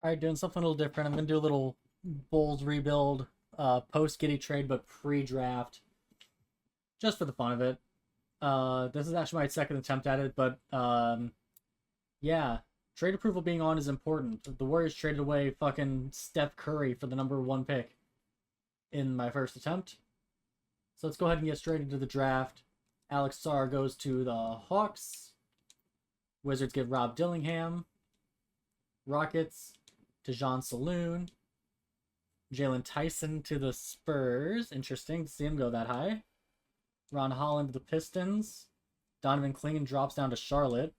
Alright, doing something a little different. I'm going to do a little Bulls rebuild, post-Giddey trade, but pre-draft, just for the fun of it. This is actually my second attempt at it, but yeah, trade approval being on is important. The Warriors traded away fucking Steph Curry for the #1 pick in my first attempt. So let's go ahead and get straight into the draft. Alex Sarr goes to the Hawks. Wizards give Rob Dillingham. Rockets to Jean Saloon. Jalen Tyson to the Spurs. Interesting to see him go that high. Ron Holland to the Pistons. Donovan Clingan drops down to Charlotte.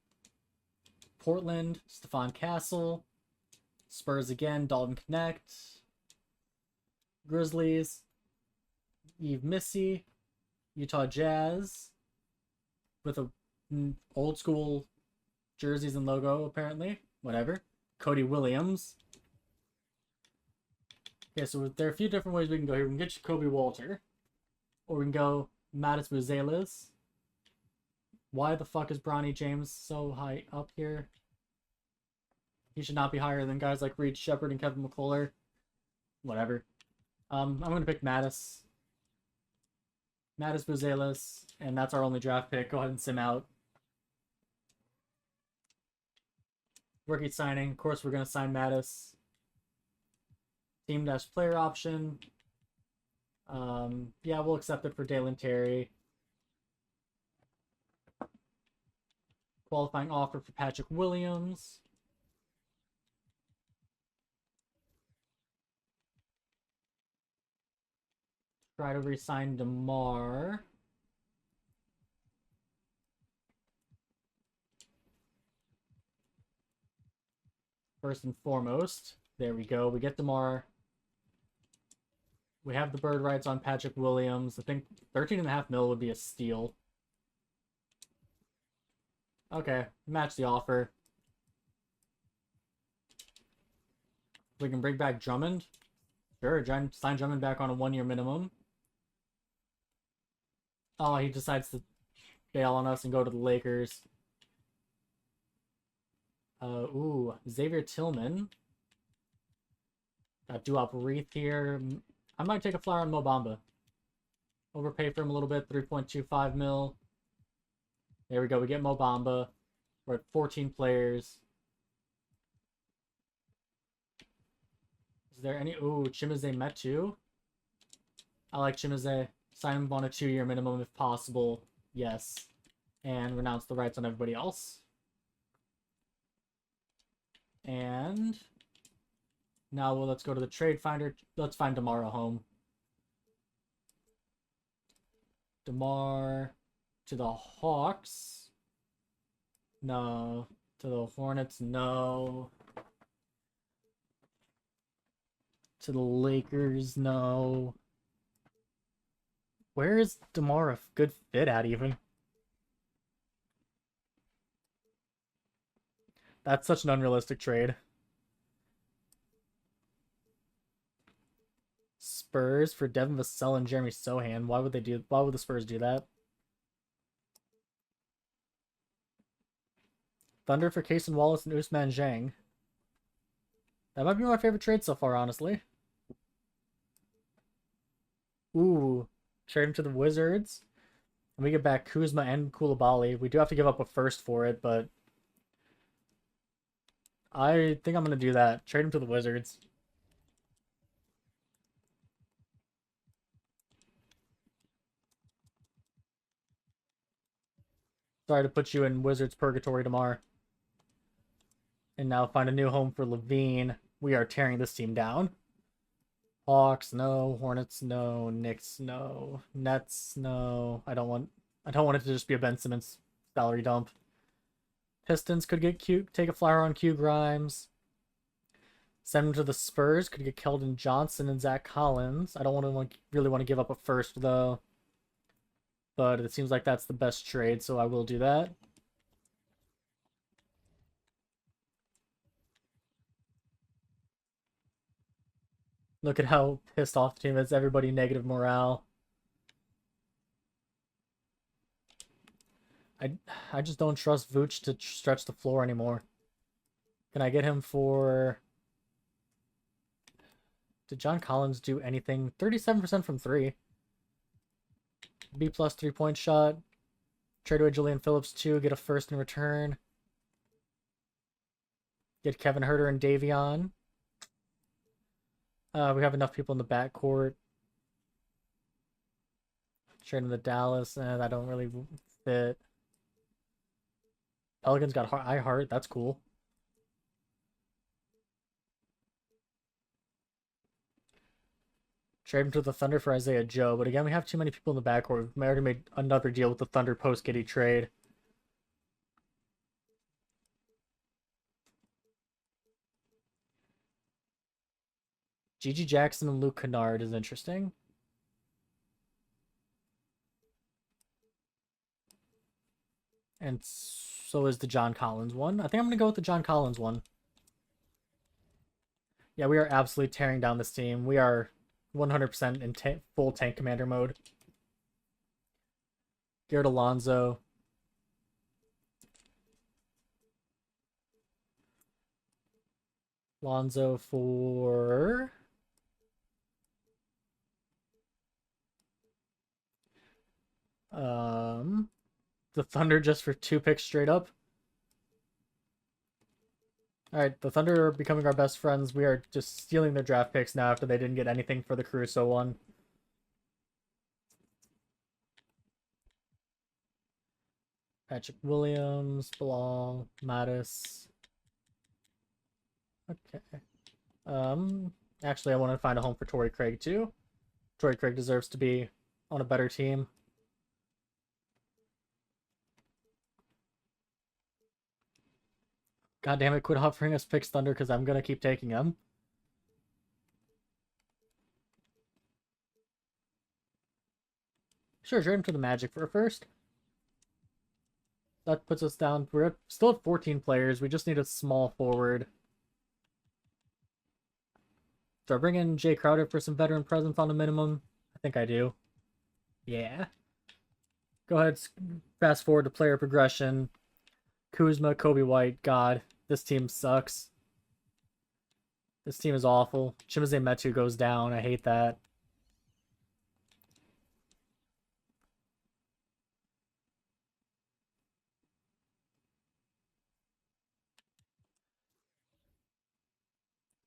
Portland, Stephon Castle. Spurs again, Dalton Knecht. Grizzlies, Yves Missy. Utah Jazz with a old school jerseys and logo, apparently. Whatever. Cody Williams. Okay, so there are a few different ways we can go here. We can get Jacoby Walter. Or we can go Mattis Buzelis. Why the fuck is Bronny James so high up here? He should not be higher than guys like Reed Shepard and Kevin McCullough. Whatever. I'm going to pick Mattis. Mattis Buzelis. And that's our only draft pick. Go ahead and sim out. Rookie signing. Of course, we're going to sign Mattis. Team-player option. Yeah, we'll accept it for Dalen Terry. Qualifying offer for Patrick Williams. Try to re-sign DeMar. First and foremost, there we go. We get DeMar. We have the bird rights on Patrick Williams. I think 13.5 mil would be a steal. Okay, match the offer. We can bring back Drummond. Sure, sign Drummond back on a 1-year minimum. Oh, he decides to bail on us and go to the Lakers. Ooh, Xavier Tillman. Got Duop Reith here. I might take a flyer on Mo Bamba. Overpay for him a little bit, 3.25 mil. There we go, we get Mo Bamba. We're at 14 players. Is there any... Ooh, Chimezie Metu. I like Chimezie. Sign him on a 2-year minimum if possible. Yes. And renounce the rights on everybody else. And... now, well, let's go to the trade finder. Let's find DeMar a home. DeMar to the Hawks. No. To the Hornets. No. To the Lakers. No. Where is DeMar a good fit at, even? That's such an unrealistic trade. Spurs for Devin Vassell and Jeremy Sohan. Why would the Spurs do that? Thunder for Cason Wallace and Ousmane Dieng. That might be my favorite trade so far, honestly. Ooh. Trade him to the Wizards. And we get back Kuzma and Koulibaly. We do have to give up a first for it, but I think I'm going to do that. Trade him to the Wizards. Sorry to put you in Wizards purgatory tomorrow. And now find a new home for Levine. We are tearing this team down. Hawks, no. Hornets, no. Knicks, no. Nets, no. I don't want it to just be a Ben Simmons salary dump. Pistons could get Q. Take a flyer on Q Grimes. Send him to the Spurs. Could get Keldon Johnson and Zach Collins. I don't really want to give up a first though. But it seems like that's the best trade, so I will do that. Look at how pissed off the team is. Everybody negative morale. I just don't trust Vooch to stretch the floor anymore. Can I get him for Did John Collins do anything? 37% from three. B plus 3-point shot. Trade away Julian Phillips 2. Get a first in return. Get Kevin Huerter and Davion. We have enough people in the backcourt. Trade in the Dallas. That don't really fit. Pelicans got I Heart. That's cool. Trade him to the Thunder for Isaiah Joe. But again, we have too many people in the backcourt. We already made another deal with the Thunder post-Giddey trade. Gigi Jackson and Luke Kennard is interesting. And so is the John Collins one. I think I'm going to go with the John Collins one. Yeah, we are absolutely tearing down this team. We are 100% in full tank commander mode. Garrett Alonzo. Alonzo for... the Thunder just for 2 picks straight up. Alright, the Thunder are becoming our best friends. We are just stealing their draft picks now after they didn't get anything for the Caruso one. Patrick Williams, Bilal, Mattis. Okay. Actually, I want to find a home for Torrey Craig too. Torrey Craig deserves to be on a better team. God damn it, quit offering us picks, Thunder, because I'm going to keep taking them. Sure, trade him to the Magic for a first. That puts us down. We're still at 14 players. We just need a small forward. Do I bring in Jay Crowder for some veteran presence on a minimum? I think I do. Yeah. Go ahead, fast forward to player progression. Kuzma, Kobe White, God, this team sucks. This team is awful. Chimezie Metu goes down. I hate that.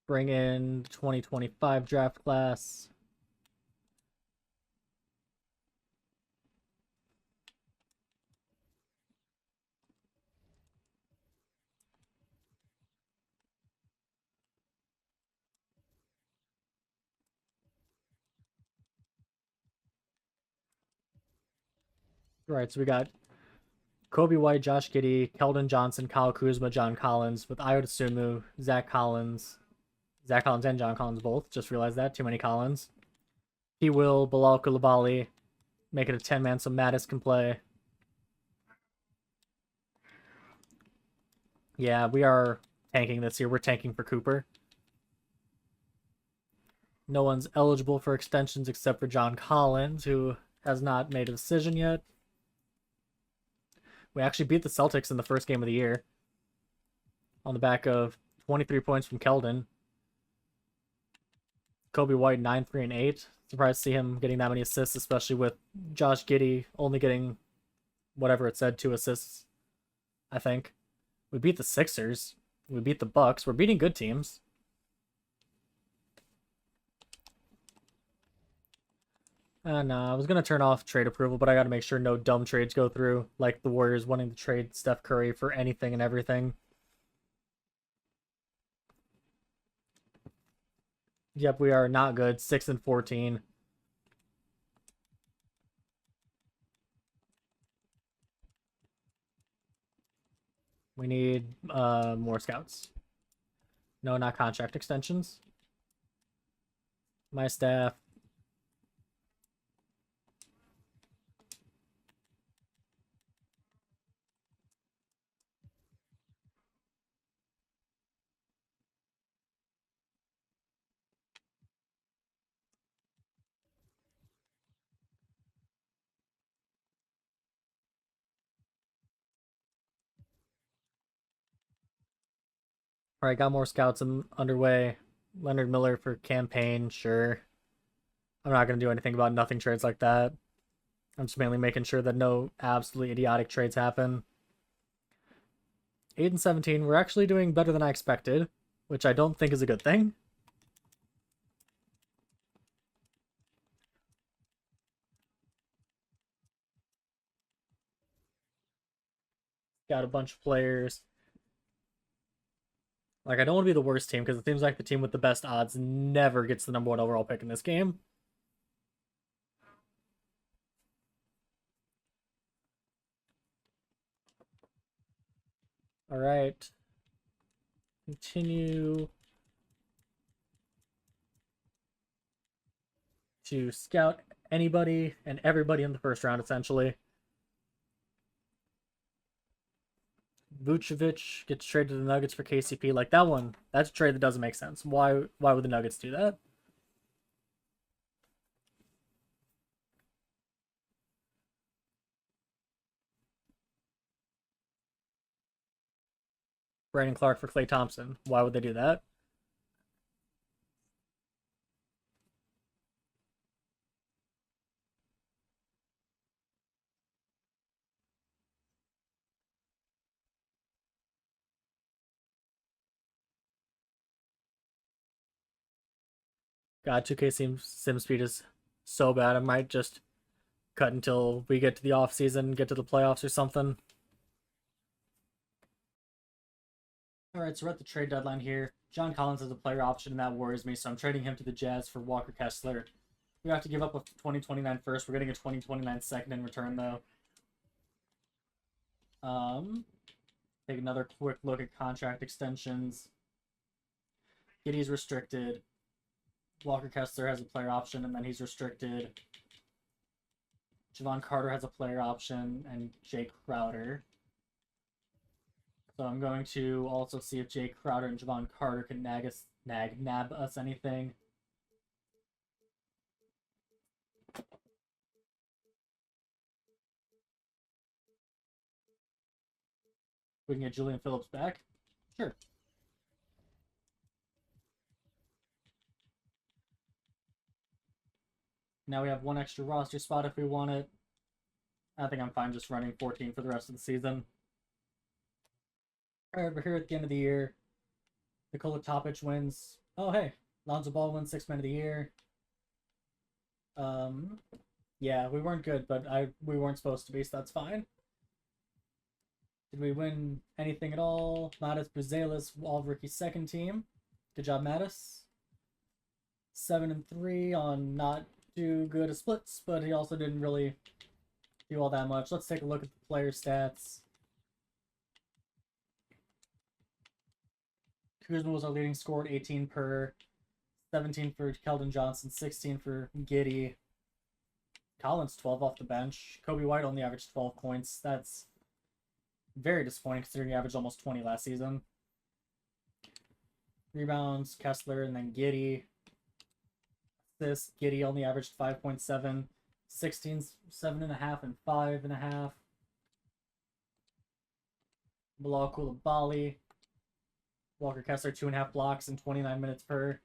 Bring in 2025 draft class. Right, so we got Kobe White, Josh Giddey, Keldon Johnson, Kyle Kuzma, John Collins, with Ayo Dosunmu, Zach Collins and John Collins both. Just realized that. Too many Collins. He will, Bilal Coulibaly. Make it a 10-man so Mattis can play. Yeah, we are tanking this year. We're tanking for Cooper. No one's eligible for extensions except for John Collins, who has not made a decision yet. We actually beat the Celtics in the first game of the year on the back of 23 points from Keldon. Kobe White, 9, 3, and 8. Surprised to see him getting that many assists, especially with Josh Giddey only getting whatever it said, 2 assists, I think. We beat the Sixers. We beat the Bucks. We're beating good teams. Nah, I was going to turn off trade approval, but I got to make sure no dumb trades go through, like the Warriors wanting to trade Steph Curry for anything and everything. Yep, we are not good. 6 and 14. We need more scouts. No, not contract extensions. My staff. All right, got more scouts underway. Leonard Miller for campaign, sure. I'm not going to do anything about nothing trades like that. I'm just mainly making sure that no absolutely idiotic trades happen. 8 and 17, we're actually doing better than I expected, which I don't think is a good thing. Got a bunch of players. Like, I don't want to be the worst team because it seems like the team with the best odds never gets the #1 overall pick in this game. All right. Continue to scout anybody and everybody in the first round, essentially. Vucevic gets traded to the Nuggets for KCP. Like, that one, that's a trade that doesn't make sense. Why would the Nuggets do that? Brandon Clark for Klay Thompson. Why would they do that? God, 2K sim speed is so bad. I might just cut until we get to the off season, get to the playoffs or something. All right, so we're at the trade deadline here. John Collins has a player option, and that worries me, so I'm trading him to the Jazz for Walker Kessler. We have to give up a 2029 first. We're getting a 2029 second in return, though. Take another quick look at contract extensions. Giddey's restricted. Walker Kessler has a player option, and then he's restricted. Javon Carter has a player option, and Jake Crowder. So I'm going to also see if Jake Crowder and Javon Carter can nab us anything. We can get Julian Phillips back. Sure. Now we have one extra roster spot if we want it. I think I'm fine just running 14 for the rest of the season. All right, we're here at the end of the year. Nikola Topic wins. Oh, hey. Lonzo Ball wins 6th Man of the Year. Yeah, we weren't good, but we weren't supposed to be, so that's fine. Did we win anything at all? Mattis Buzelis, all rookie second team. Good job, Mattis. 7 and 3 on not too good a splits, but he also didn't really do all that much. Let's take a look at the player stats. Kuzma was our leading scorer at 18 per, 17 for Keldon Johnson, 16 for Giddey. Collins 12 off the bench. Kobe White only averaged 12 points. That's very disappointing considering he averaged almost 20 last season. Rebounds, Kessler, and then Giddey. Assists, Giddey only averaged 5.7. 16, 7.5, and 5.5. Bilal Coulibaly. Walker Kessler, 2.5 blocks in 29 minutes per.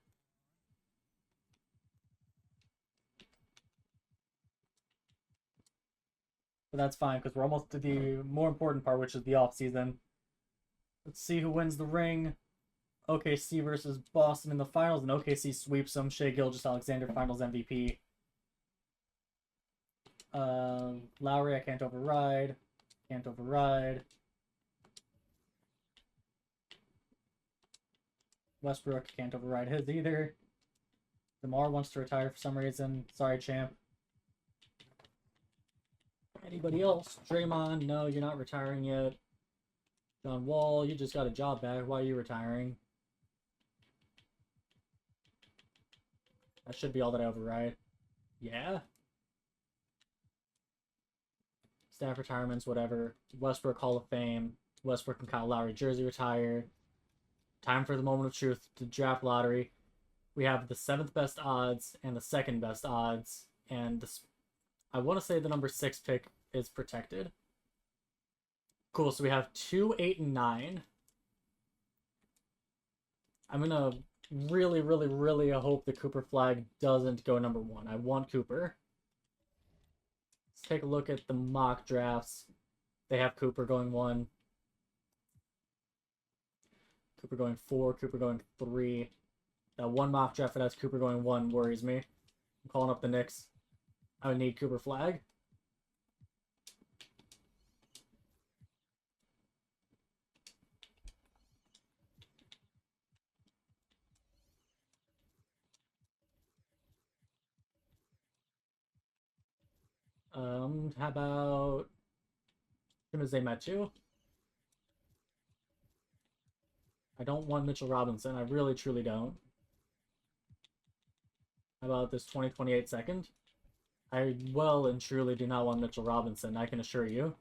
But that's fine because we're almost to the more important part, which is the off season. Let's see who wins the ring. OKC versus Boston in the finals, and OKC sweeps them. Shai Gilgeous-Alexander, finals MVP. Lowry, I can't override. Can't override. Westbrook, can't override his either. DeMar wants to retire for some reason. Sorry, champ. Anybody else? Draymond, no, you're not retiring yet. John Wall, you just got a job back. Why are you retiring? That should be all that I override. Yeah. Staff retirements, whatever. Westbrook Hall of Fame. Westbrook and Kyle Lowry jersey retire. Time for the moment of truth. The draft lottery. We have the 7th best odds and the 2nd best odds. And I want to say the number 6 pick is protected. Cool, so we have 2, 8, and 9. I'm going to Really, really, really hope the Cooper flag doesn't go number 1. I want Cooper. Let's take a look at the mock drafts. They have Cooper going 1. Cooper going 4. Cooper going 3. That one mock draft that has Cooper going 1 worries me. I'm calling up the Knicks. I would need Cooper flag. How about Matthew? I don't want Mitchell Robinson. I really, truly don't. How about this 2028 second? I well and truly do not want Mitchell Robinson, I can assure you.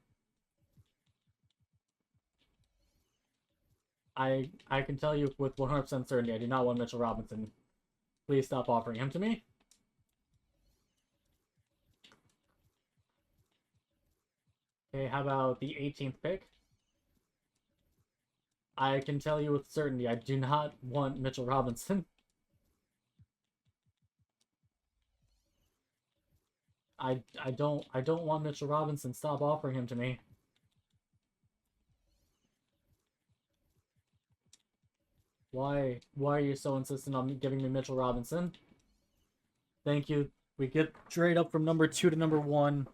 I can tell you with 100% certainty, I do not want Mitchell Robinson. Please stop offering him to me. Okay, how about the 18th pick? I can tell you with certainty, I do not want Mitchell Robinson. I don't want Mitchell Robinson. Stop offering him to me. Why are you so insistent on giving me Mitchell Robinson? Thank you. We get trade up from number 2 to number 1.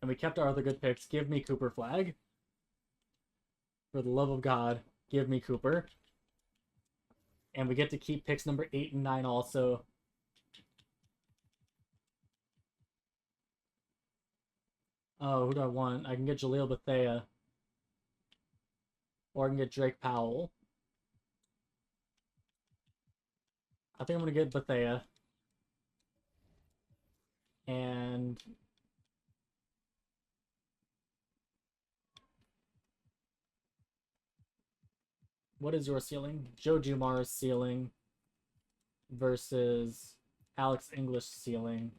And we kept our other good picks. Give me Cooper flag. For the love of God, give me Cooper. And we get to keep picks number 8 and 9 also. Oh, who do I want? I can get Jaleel Bethea. Or I can get Drake Powell. I think I'm going to get Bethea. And what is your ceiling? Joe Dumars' ceiling versus Alex English ceiling.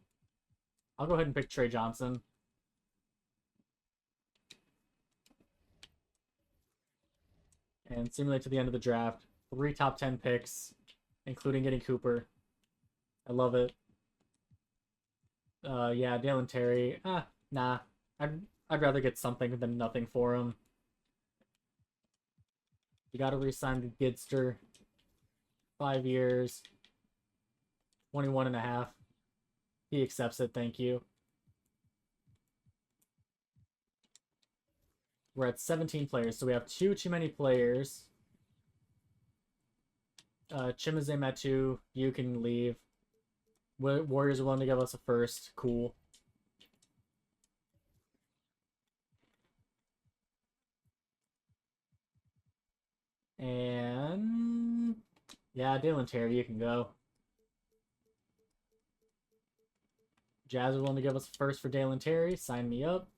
I'll go ahead and pick Trey Johnson. And seemingly to the end of the draft, 3 top 10 picks, including getting Cooper. I love it. Yeah, Dalen Terry. Nah. I'd rather get something than nothing for him. You gotta re-sign the Gidster. 5 years. 21 and a half. He accepts it, thank you. We're at 17 players, so we have 2 too many players. Chimezie Metu, you can leave. Warriors are willing to give us a first. Cool. And yeah, Dalen Terry, you can go. Jazz are willing to give us a first for Dalen Terry. Sign me up.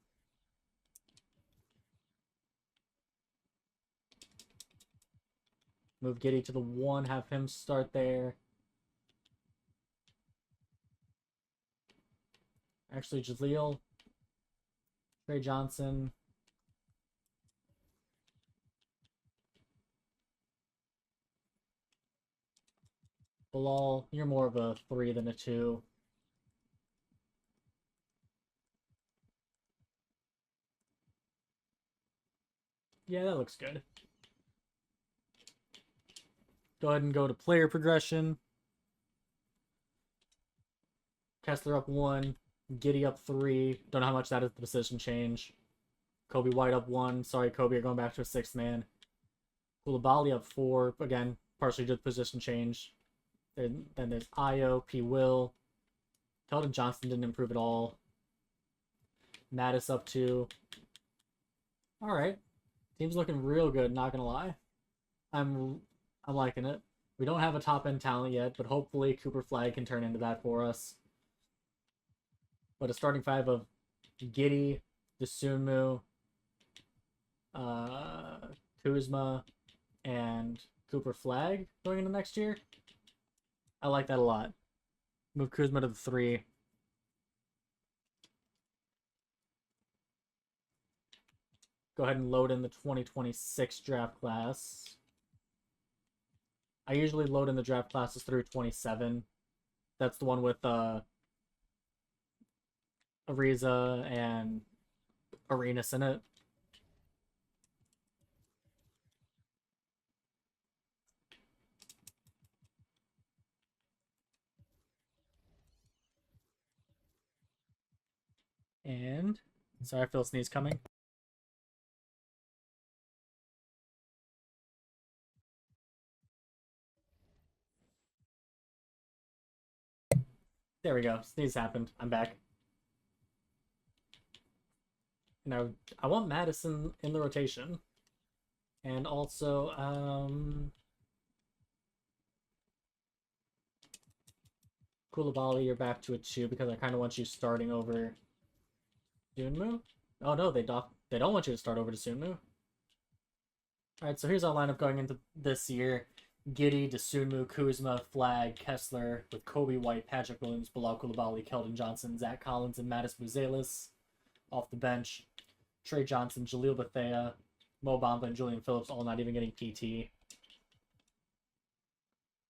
Move Giddey to the 1, have him start there. Actually, Jaleel. Trey Johnson. Bilal, you're more of a 3 than a 2. Yeah, that looks good. Go ahead and go to player progression. Kessler up 1. Giddey up 3. Don't know how much that is the position change. Kobe White up 1. Sorry, Kobe, you're going back to a 6th man. Koulibaly up 4. Again, partially due to position change. Then there's Io, P. Will. Keldon Johnson didn't improve at all. Mattis up 2. Alright. Team's looking real good, not gonna lie. I'm liking it. We don't have a top-end talent yet, but hopefully Cooper Flag can turn into that for us. But a starting 5 of Giddey, Dosunmu, Kuzma, and Cooper Flag going into next year. I like that a lot. Move Kuzma to the 3. Go ahead and load in the 2026 draft class. I usually load in the draft classes through 27. That's the one with Ariza and Arenas in it. And sorry, I feel a sneeze coming. There we go. Sneeze happened. I'm back. Now I want Madison in the rotation. And also, Koulibaly, you're back to a 2 because I kind of want you starting over Sunmu. Oh no, they don't want you to start over to Sunmu. Alright, so here's our lineup going into this year. Giddey, Sunmu, Kuzma, Flag, Kessler, with Kobe White, Patrick Williams, Bilal Koulibaly, Keldon Johnson, Zach Collins, and Mattis Buzelis off the bench. Trey Johnson, Jaleel Bethea, Mo Bamba, and Julian Phillips all not even getting PT.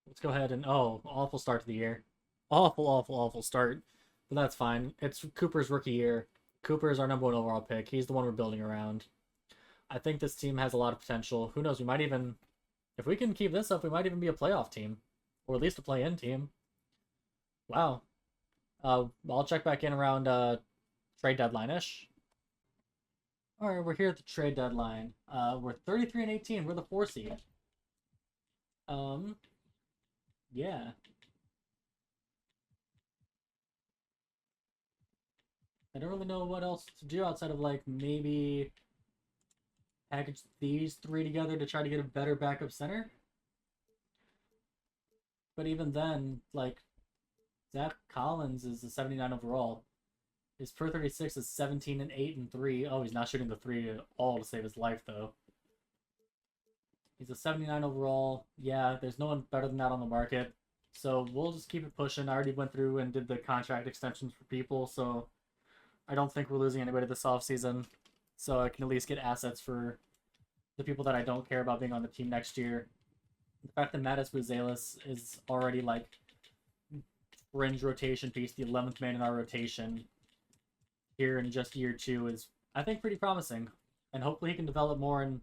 Let's go ahead and... Oh, awful start to the year. Awful start. But that's fine. It's Cooper's rookie year. Cooper is our #1 overall pick. He's the one we're building around. I think this team has a lot of potential. Who knows? We might even... If we can keep this up, we might even be a playoff team. Or at least a play-in team. Wow. I'll check back in around trade deadline-ish. Alright, we're here at the trade deadline. We're 33-18. We're the 4 seed. Yeah. I don't really know what else to do outside of, like, maybe package these 3 together to try to get a better backup center. But even then, like, Zach Collins is a 79 overall. His per 36 is 17-8-3. Oh, he's not shooting the 3 at all to save his life, though. He's a 79 overall. Yeah, there's no one better than that on the market. So we'll just keep it pushing. I already went through and did the contract extensions for people, so I don't think we're losing anybody this offseason. So I can at least get assets for the people that I don't care about being on the team next year. The fact that Mattis Buzelis is already, like, fringe rotation piece, the 11th man in our rotation here in just year 2 is, I think, pretty promising. And hopefully he can develop more and,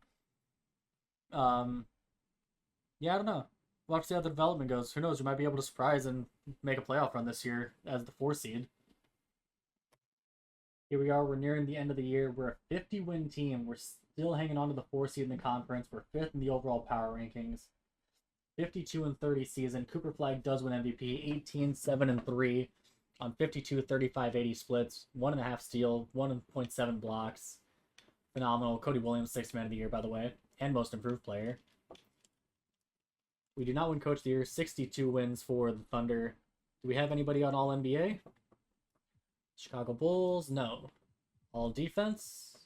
yeah, I don't know. We'll have to see how the development goes. Who knows? We might be able to surprise and make a playoff run this year as the 4 seed. Here we are. We're nearing the end of the year. We're a 50-win team. We're still hanging on to the 4 seed in the conference. We're 5th in the overall power rankings. 52-30 season. Cooper Flag does win MVP. 18-7-3 on 52, 35, 80 splits. 1.5 steal. 1.7 blocks. Phenomenal. Cody Williams, 6th man of the year, by the way, and most improved player. We do not win Coach of the Year. 62 wins for the Thunder. Do we have anybody on All NBA? Chicago Bulls? No. All defense?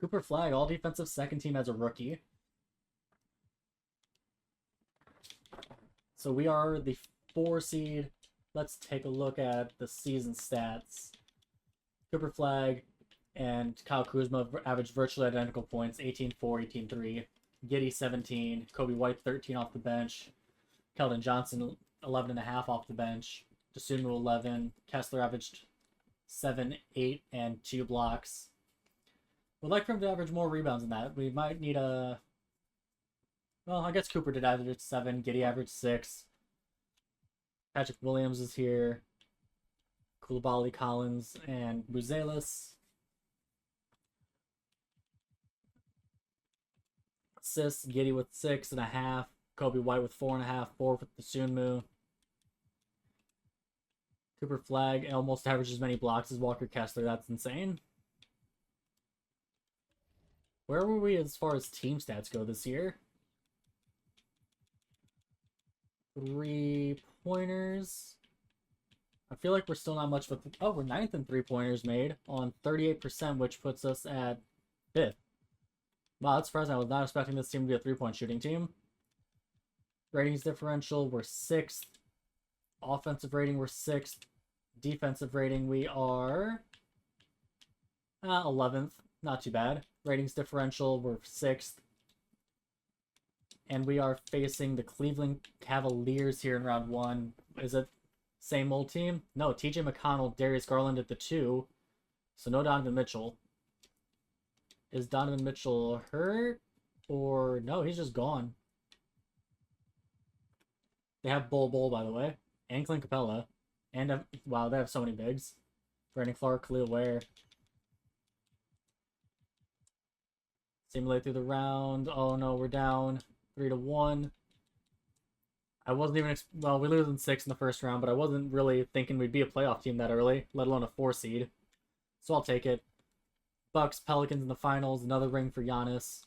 Cooper Flag, all defensive, 2nd team as a rookie. So we are the 4 seed. Let's take a look at the season stats. Cooper Flag and Kyle Kuzma averaged virtually identical points, 18-4, 18-3. Giddey 17, Kobe White 13 off the bench, Keldon Johnson 11.5 off the bench, Sunmu 11, Kessler averaged 7, 8, and 2 blocks. We'd like for him to average more rebounds than that. We might need a... Well, I guess Cooper did average 7, Giddey averaged 6. Patrick Williams is here, Koulibaly, Collins, and Buzelis. Assists, Giddey with 6.5, Kobe White with 4.5, 4 with the Sunmu. Cooper Flag almost averages as many blocks as Walker Kessler. That's insane. Where were we as far as team stats go this year? 3-pointers. I feel like we're still not much of a... Oh, we're 9th in 3-pointers made on 38%, which puts us at 5th. Wow, that's surprising. I was not expecting this team to be a 3-point shooting team. Ratings differential, we're 6th. Offensive rating, we're 6th. Defensive rating, we are 11th. Not too bad. Ratings differential, we're 6th. And we are facing the Cleveland Cavaliers here in round 1. Is it same old team? No, TJ McConnell, Darius Garland at the 2. So no Donovan Mitchell. Is Donovan Mitchell hurt? Or no, he's just gone. They have Bol, by the way. And Clint Capella. And, wow, they have so many bigs. Brandon Clark, Khalil Ware. Simulate through the round. Oh no, we're down 3-1. I wasn't even... Well, we lose in 6 in the first round, but I wasn't really thinking we'd be a playoff team that early, let alone a 4 seed. So I'll take it. Bucks, Pelicans in the finals. Another ring for Giannis.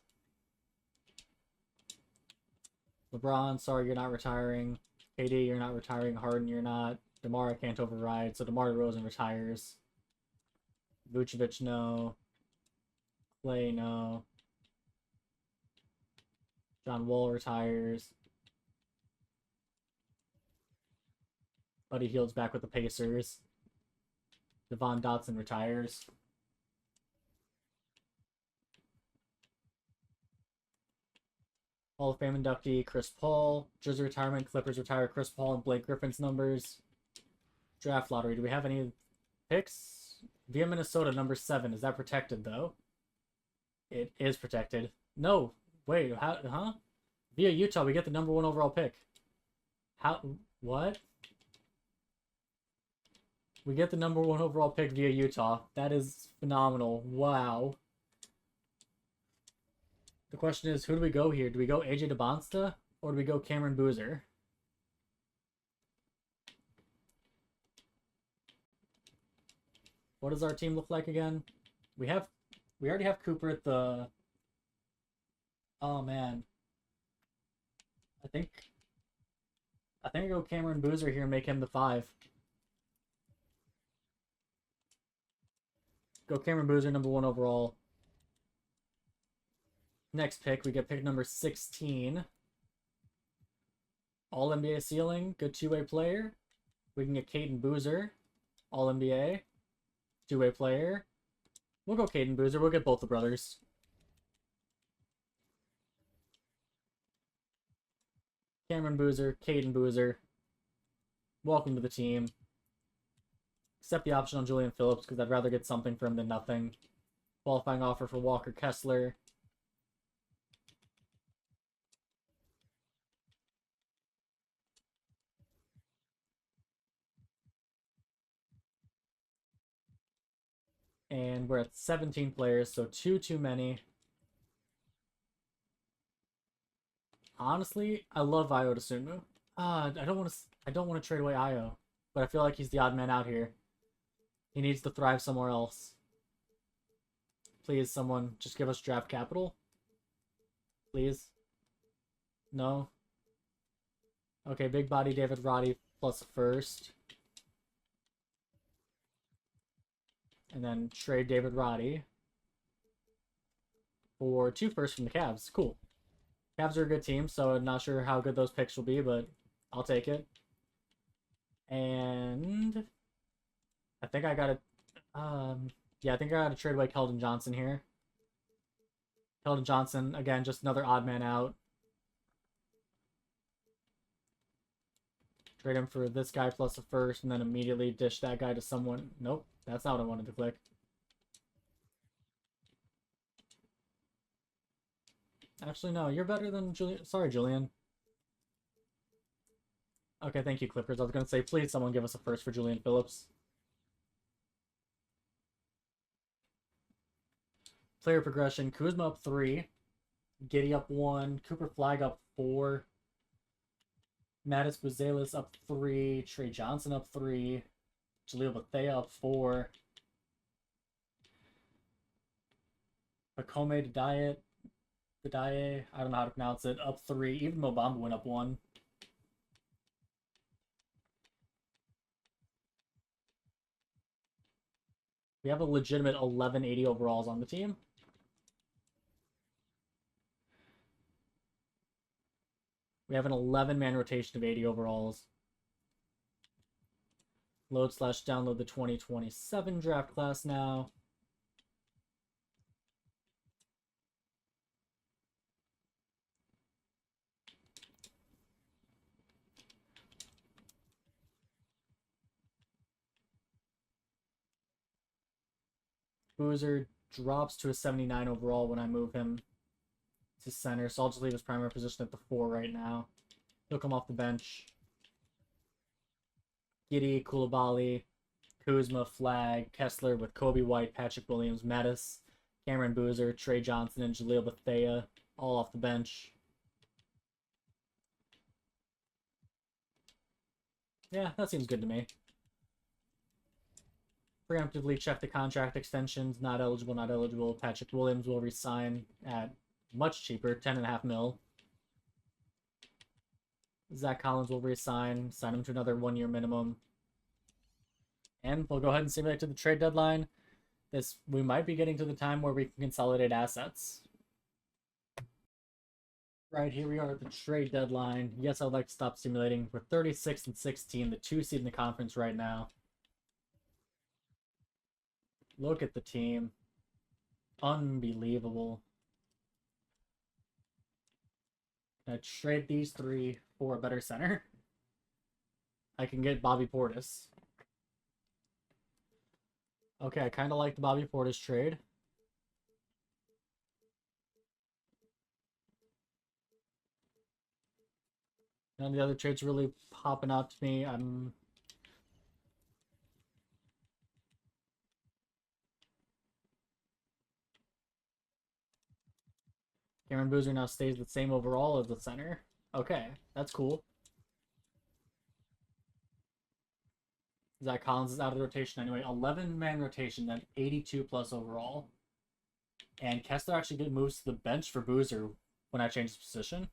LeBron, sorry you're not retiring. KD, you're not retiring. Harden, you're not. DeMar, I can't override. So DeMar DeRozan retires. Vucevic, no. Clay, no. John Wall retires. Buddy Hield's back with the Pacers. Devon Dotson retires. Hall of Fame inductee Chris Paul. Jersey retirement, Clippers retire Chris Paul and Blake Griffin's numbers. Draft lottery. Do we have any picks? Via Minnesota, number 7. Is that protected, though? It is protected. No. Wait, how? Huh? Via Utah, we get the number 1 overall pick. How? What? We get the number 1 overall pick via Utah. That is phenomenal. Wow. The question is, who do we go here? Do we go AJ DeBonsta or do we go Cameron Boozer? What does our team look like again? We already have Cooper at the... Oh man. I think I go Cameron Boozer here and make him the 5. Go Cameron Boozer, number 1 overall. Next pick, we get pick number 16. All-NBA ceiling, good 2-way player. We can get Caden Boozer, All-NBA, 2-way player. We'll go Caden Boozer, we'll get both the brothers. Cameron Boozer, Caden Boozer. Welcome to the team. Accept the option on Julian Phillips because I'd rather get something for him than nothing. Qualifying offer for Walker Kessler. And we're at 17 players, so 2 too many. Honestly, I love Io DeSunmu. I don't want to trade away Io, but I feel like he's the odd man out here. He needs to thrive somewhere else. Please, someone, just give us draft capital. Please. No. Okay, big body David Roddy plus a first. And then trade David Roddy for 2 firsts from the Cavs. Cool. Cavs are a good team, so I'm not sure how good those picks will be, but I'll take it. And I think I got to, yeah, I think I got to trade away Keldon Johnson here. Keldon Johnson, again, just another odd man out. Trade him for this guy plus a first, and then immediately dish that guy to someone. Nope, that's not what I wanted to click. Actually, no, you're better than Julian. Sorry, Julian. Okay, thank you, Clippers. I was going to say, please, someone give us a first for Julian Phillips. Player progression. Kuzma up 3. Giddey up 1. Cooper Flag up 4. Mattis Buzelis up 3. Trey Johnson up 3. Jaleel Bethea up 4. Akome Didaye, I don't know how to pronounce it, up 3. Even Mobamba went up 1. We have a legitimate 1180 overalls on the team. We have an 11-man rotation of 80 overalls. Load/download the 2027 draft class now. Boozer drops to a 79 overall when I move him to center, so I'll just leave his primary position at the 4 right now. He'll come off the bench. Giddey, Koulibaly, Kuzma, Flag, Kessler with Kobe White, Patrick Williams, Mattis, Cameron Boozer, Trey Johnson, and Jaleel Bethea, all off the bench. Yeah, that seems good to me. Preemptively check the contract extensions. Not eligible, not eligible. Patrick Williams will resign at much cheaper, 10.5 mil. Zach Collins will resign, sign him to another 1-year minimum. And we'll go ahead and simulate to the trade deadline. We might be getting to the time where we can consolidate assets. Right, here we are at the trade deadline. Yes, I'd like to stop simulating. We're 36 and 16, the 2 seed in the conference right now. Look at the team. Unbelievable. Can I trade these 3 for a better center? I can get Bobby Portis. Okay, I kind of like the Bobby Portis trade. None of the other trades really popping out to me. Cameron Boozer now stays the same overall as the center. Okay, that's cool. Zach Collins is out of the rotation anyway. 11-man rotation, then 82 plus overall. And Kessler actually moves to the bench for Boozer when I change his position.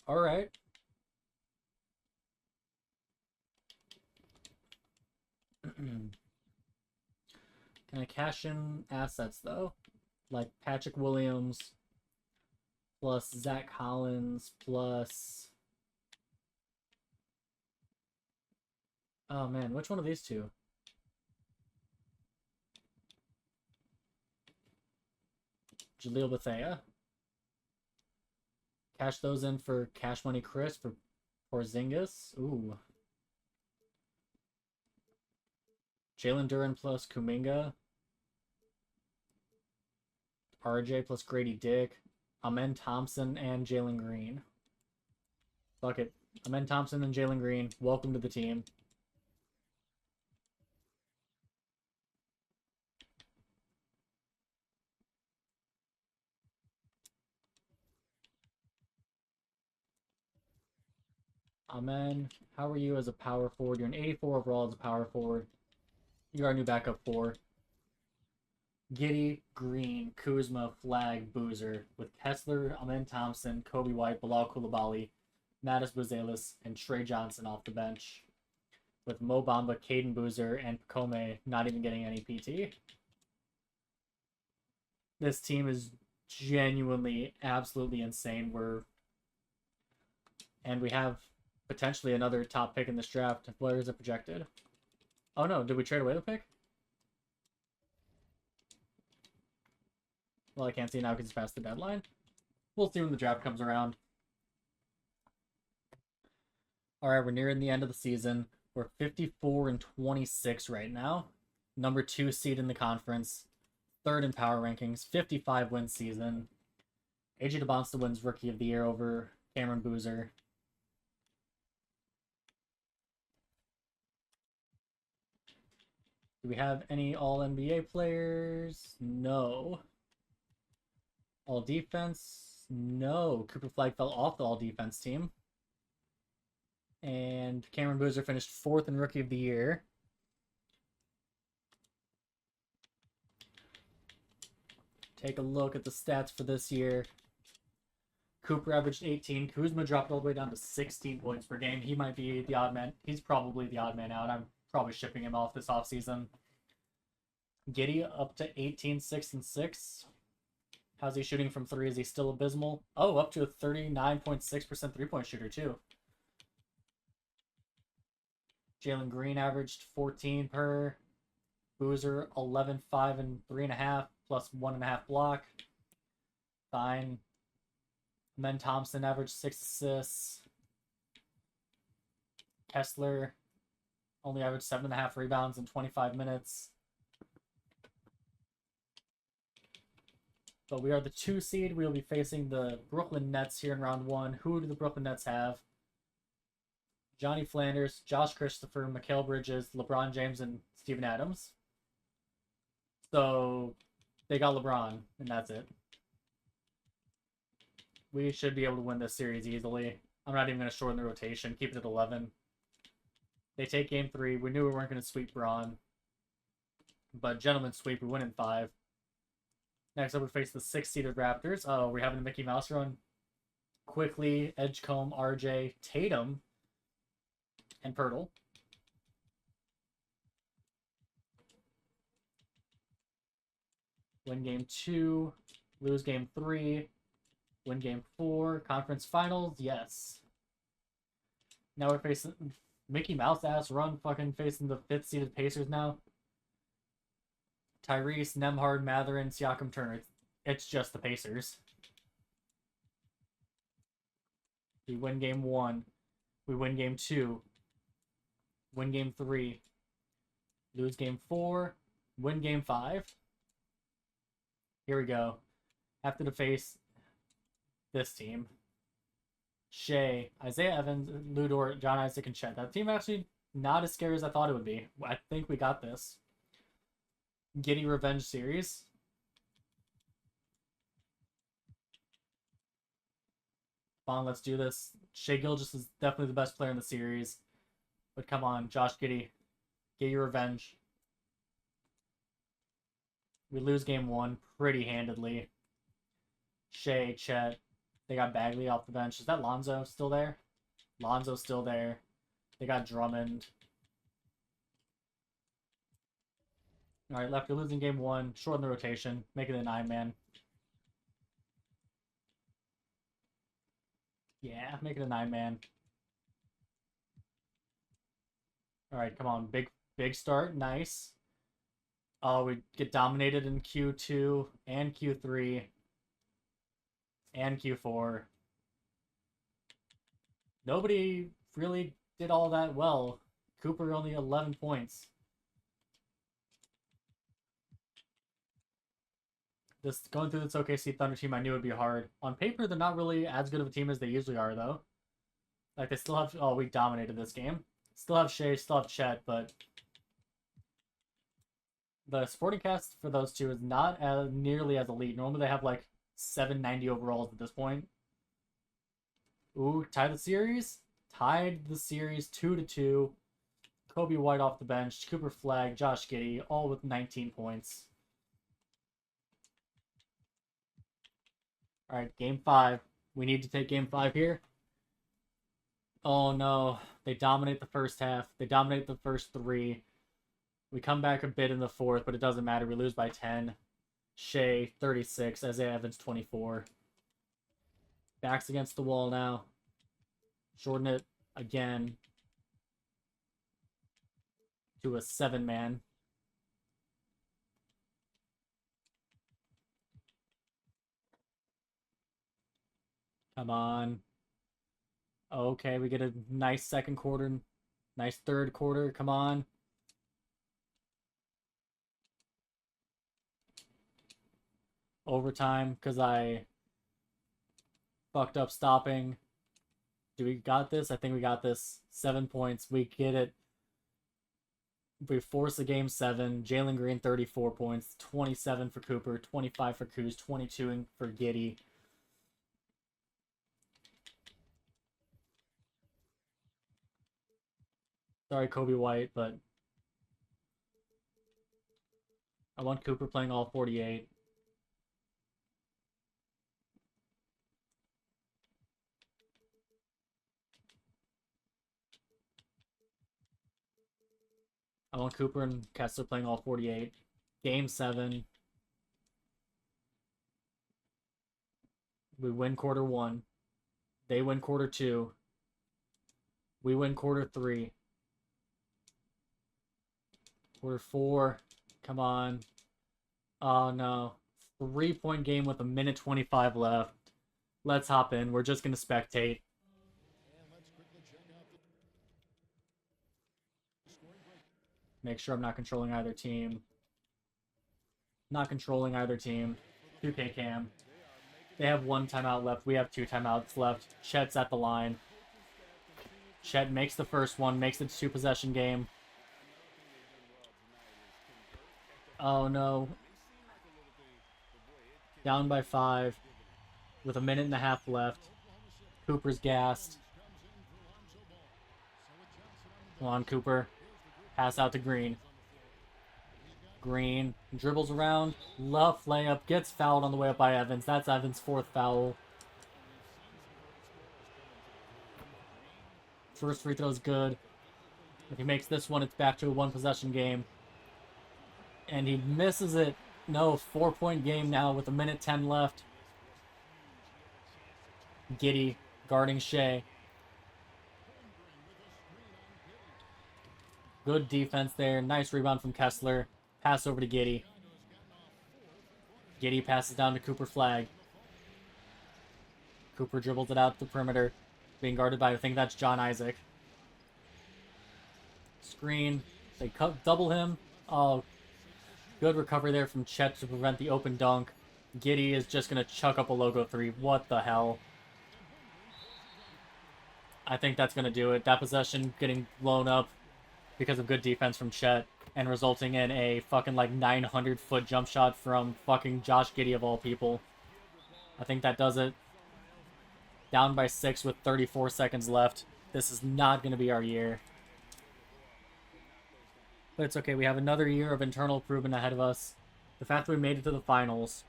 Alright. Can I cash in assets, though? Like Patrick Williams plus Zach Collins plus... Oh, man. Which one of these two? Jaleel Bethea. Cash those in for Cash Money Chris for Porzingis. Ooh. Jalen Duren plus Kuminga. RJ plus Grady Dick. Amen Thompson and Jalen Green. Fuck it. Amen Thompson and Jalen Green. Welcome to the team. Amen, how are you as a power forward? You're an 84 overall as a power forward. You are our new backup 4. Giddey, Green, Kuzma, Flag, Boozer, with Kessler, Amen Thompson, Kobe White, Bilal Koulibaly, Mattis Buzelis, and Trey Johnson off the bench. With Mo Bamba, Caden Boozer, and Pacome not even getting any PT. This team is genuinely, absolutely insane. And we have potentially another top pick in this draft. Where is it projected? Oh no, did we trade away the pick? Well, I can't see now because it's past the deadline. We'll see when the draft comes around. Alright, we're nearing the end of the season. We're 54 and 26 right now. Number 2 seed in the conference. 3rd in power rankings. 55 win season. AJ DeBonsta wins Rookie of the Year over Cameron Boozer. Do we have any All-NBA players? No. All-Defense? No. Cooper Flag fell off the All-Defense team. And Cameron Boozer finished 4th in Rookie of the Year. Take a look at the stats for this year. Cooper averaged 18. Kuzma dropped all the way down to 16 points per game. He might be the odd man. He's probably the odd man out. I'm probably shipping him off this offseason. Giddey up to 18, 6, and 6. How's he shooting from 3? Is he still abysmal? Oh, up to a 39.6% three-point shooter, too. Jalen Green averaged 14 per. Boozer 11, 5, and 3.5 plus 1.5 block. Fine. Men Thompson averaged 6 assists. Kessler only averaged 7.5 rebounds in 25 minutes. But we are the 2 seed. We will be facing the Brooklyn Nets here in round 1. Who do the Brooklyn Nets have? Johnny Flanders, Josh Christopher, Mikal Bridges, LeBron James, and Steven Adams. So they got LeBron, and that's it. We should be able to win this series easily. I'm not even going to shorten the rotation. Keep it at 11. They take game 3. We knew we weren't going to sweep Braun. But gentlemen sweep. We win in 5. Next up, we face the 6-seeded Raptors. Oh, we're having a Mickey Mouse run. Quickly, Edgecombe, RJ, Tatum, and Pirtle. Win game 2. Lose game 3. Win game 4. Conference finals, yes. Now we're facing Mickey Mouse ass run, fucking facing the 5th-seeded Pacers now. Tyrese, Nembhard, Mathurin, Siakam, Turner. It's just the Pacers. We win game 1. We win game 2. Win game 3. Lose game 4. Win game 5. Here we go. Have to face this team. Shea, Isaiah Evans, Ludor, John Isaac, and Chet. That team actually not as scary as I thought it would be. I think we got this. Giddey Revenge Series. Come on, let's do this. Shea Gilgeous is definitely the best player in the series. But come on, Josh Giddey. Get your revenge. We lose game 1 pretty handedly. Shea, Chet. They got Bagley off the bench. Is that Lonzo still there? Lonzo's still there. They got Drummond. Alright, left. You're losing game 1. Shorten the rotation. Make it a 9-man. Yeah, make it a 9-man. Alright, come on. Big start. Nice. Oh, we get dominated in Q2 and Q3 and Q4. Nobody really did all that well. Cooper only 11 points. This going through this OKC Thunder team, I knew it would be hard. On paper, they're not really as good of a team as they usually are, though. Like, they still have... Oh, we dominated this game. Still have Shea, still have Chet, but... The supporting cast for those two is not as nearly as elite. Normally, they have, like, 790 overalls at this point. Ooh, tied the series? Tied the series 2-2. Kobe White off the bench. Cooper Flagg, Josh Giddey, all with 19 points. Alright, game 5. We need to take game 5 here. Oh no, they dominate the first half. They dominate the first 3. We come back a bit in the 4th, but it doesn't matter. We lose by 10. Shea, 36. Isaiah Evans, 24. Backs against the wall now. Shorten it again to a 7-man. Come on. Okay, we get a nice second quarter. Nice third quarter. Come on. Overtime because I fucked up stopping. Do we got this? I think we got this. 7 points. We get it. We force a game 7. Jalen Green, 34 points. 27 for Cooper. 25 for Kuz. 22 for Giddey. Sorry, Kobe White, but I want Cooper playing all 48. I want Cooper and Kessler playing all 48. Game 7. We win quarter 1. They win quarter 2. We win quarter 3. Quarter 4. Come on. Oh no. 3-point game with 1:25 left. Let's hop in. We're just going to spectate. Make sure I'm not controlling either team. Not controlling either team. 2K cam. They have 1 timeout left. We have 2 timeouts left. Chet's at the line. Chet makes the first one, makes it 2-possession game. Oh no. Down by 5 with 1.5 minutes left. Cooper's gassed. Come on, Cooper. Pass out to Green. Green dribbles around. Left layup. Gets fouled on the way up by Evans. That's Evans' 4th foul. First free throw's good. If he makes this one, it's back to a 1-possession game. And he misses it. No, 4-point game now with 1:10 left. Giddey guarding Shea. Good defense there. Nice rebound from Kessler. Pass over to Giddey. Giddey passes down to Cooper Flag. Cooper dribbles it out to the perimeter. Being guarded by, I think that's John Isaac. Screen. They double him. Oh, good recovery there from Chet to prevent the open dunk. Giddey is just going to chuck up a logo 3. What the hell? I think that's going to do it. That possession getting blown up because of good defense from Chet and resulting in a fucking like 900-foot jump shot from fucking Josh Giddey of all people. I think that does it. Down by 6 with 34 seconds left. This is not going to be our year. But it's okay. We have another year of internal improvement ahead of us. The fact that we made it to the finals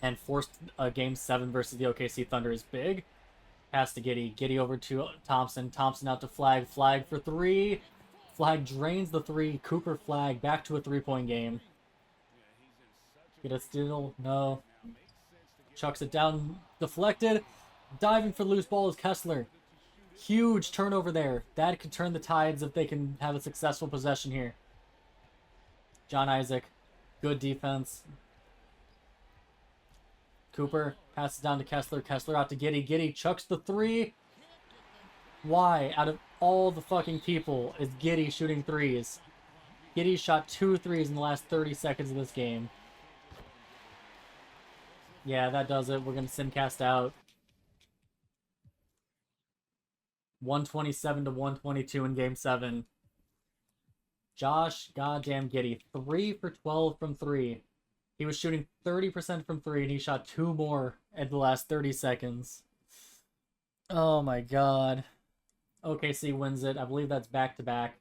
and forced a Game 7 versus the OKC Thunder is big. Pass to Giddey. Giddey over to Thompson. Thompson out to Flag. Flag for 3. Flag drains the 3. Cooper Flag back to a 3-point game. Get a steal. No. Chucks it down. Deflected. Diving for loose ball is Kessler. Huge turnover there. That could turn the tides if they can have a successful possession here. John Isaac. Good defense. Cooper passes down to Kessler. Kessler out to Giddey. Giddey chucks the 3. Why, out of all the fucking people, is Giddey shooting 3s? Giddey shot 2 3s in the last 30 seconds of this game. Yeah, that does it. We're going to simcast out. 127 to 122 in Game 7. Josh goddamn Giddey. 3 for 12 from 3. He was shooting 30% from 3, and he shot 2 more at the last 30 seconds. Oh my god. OKC wins it. I believe that's back-to-back.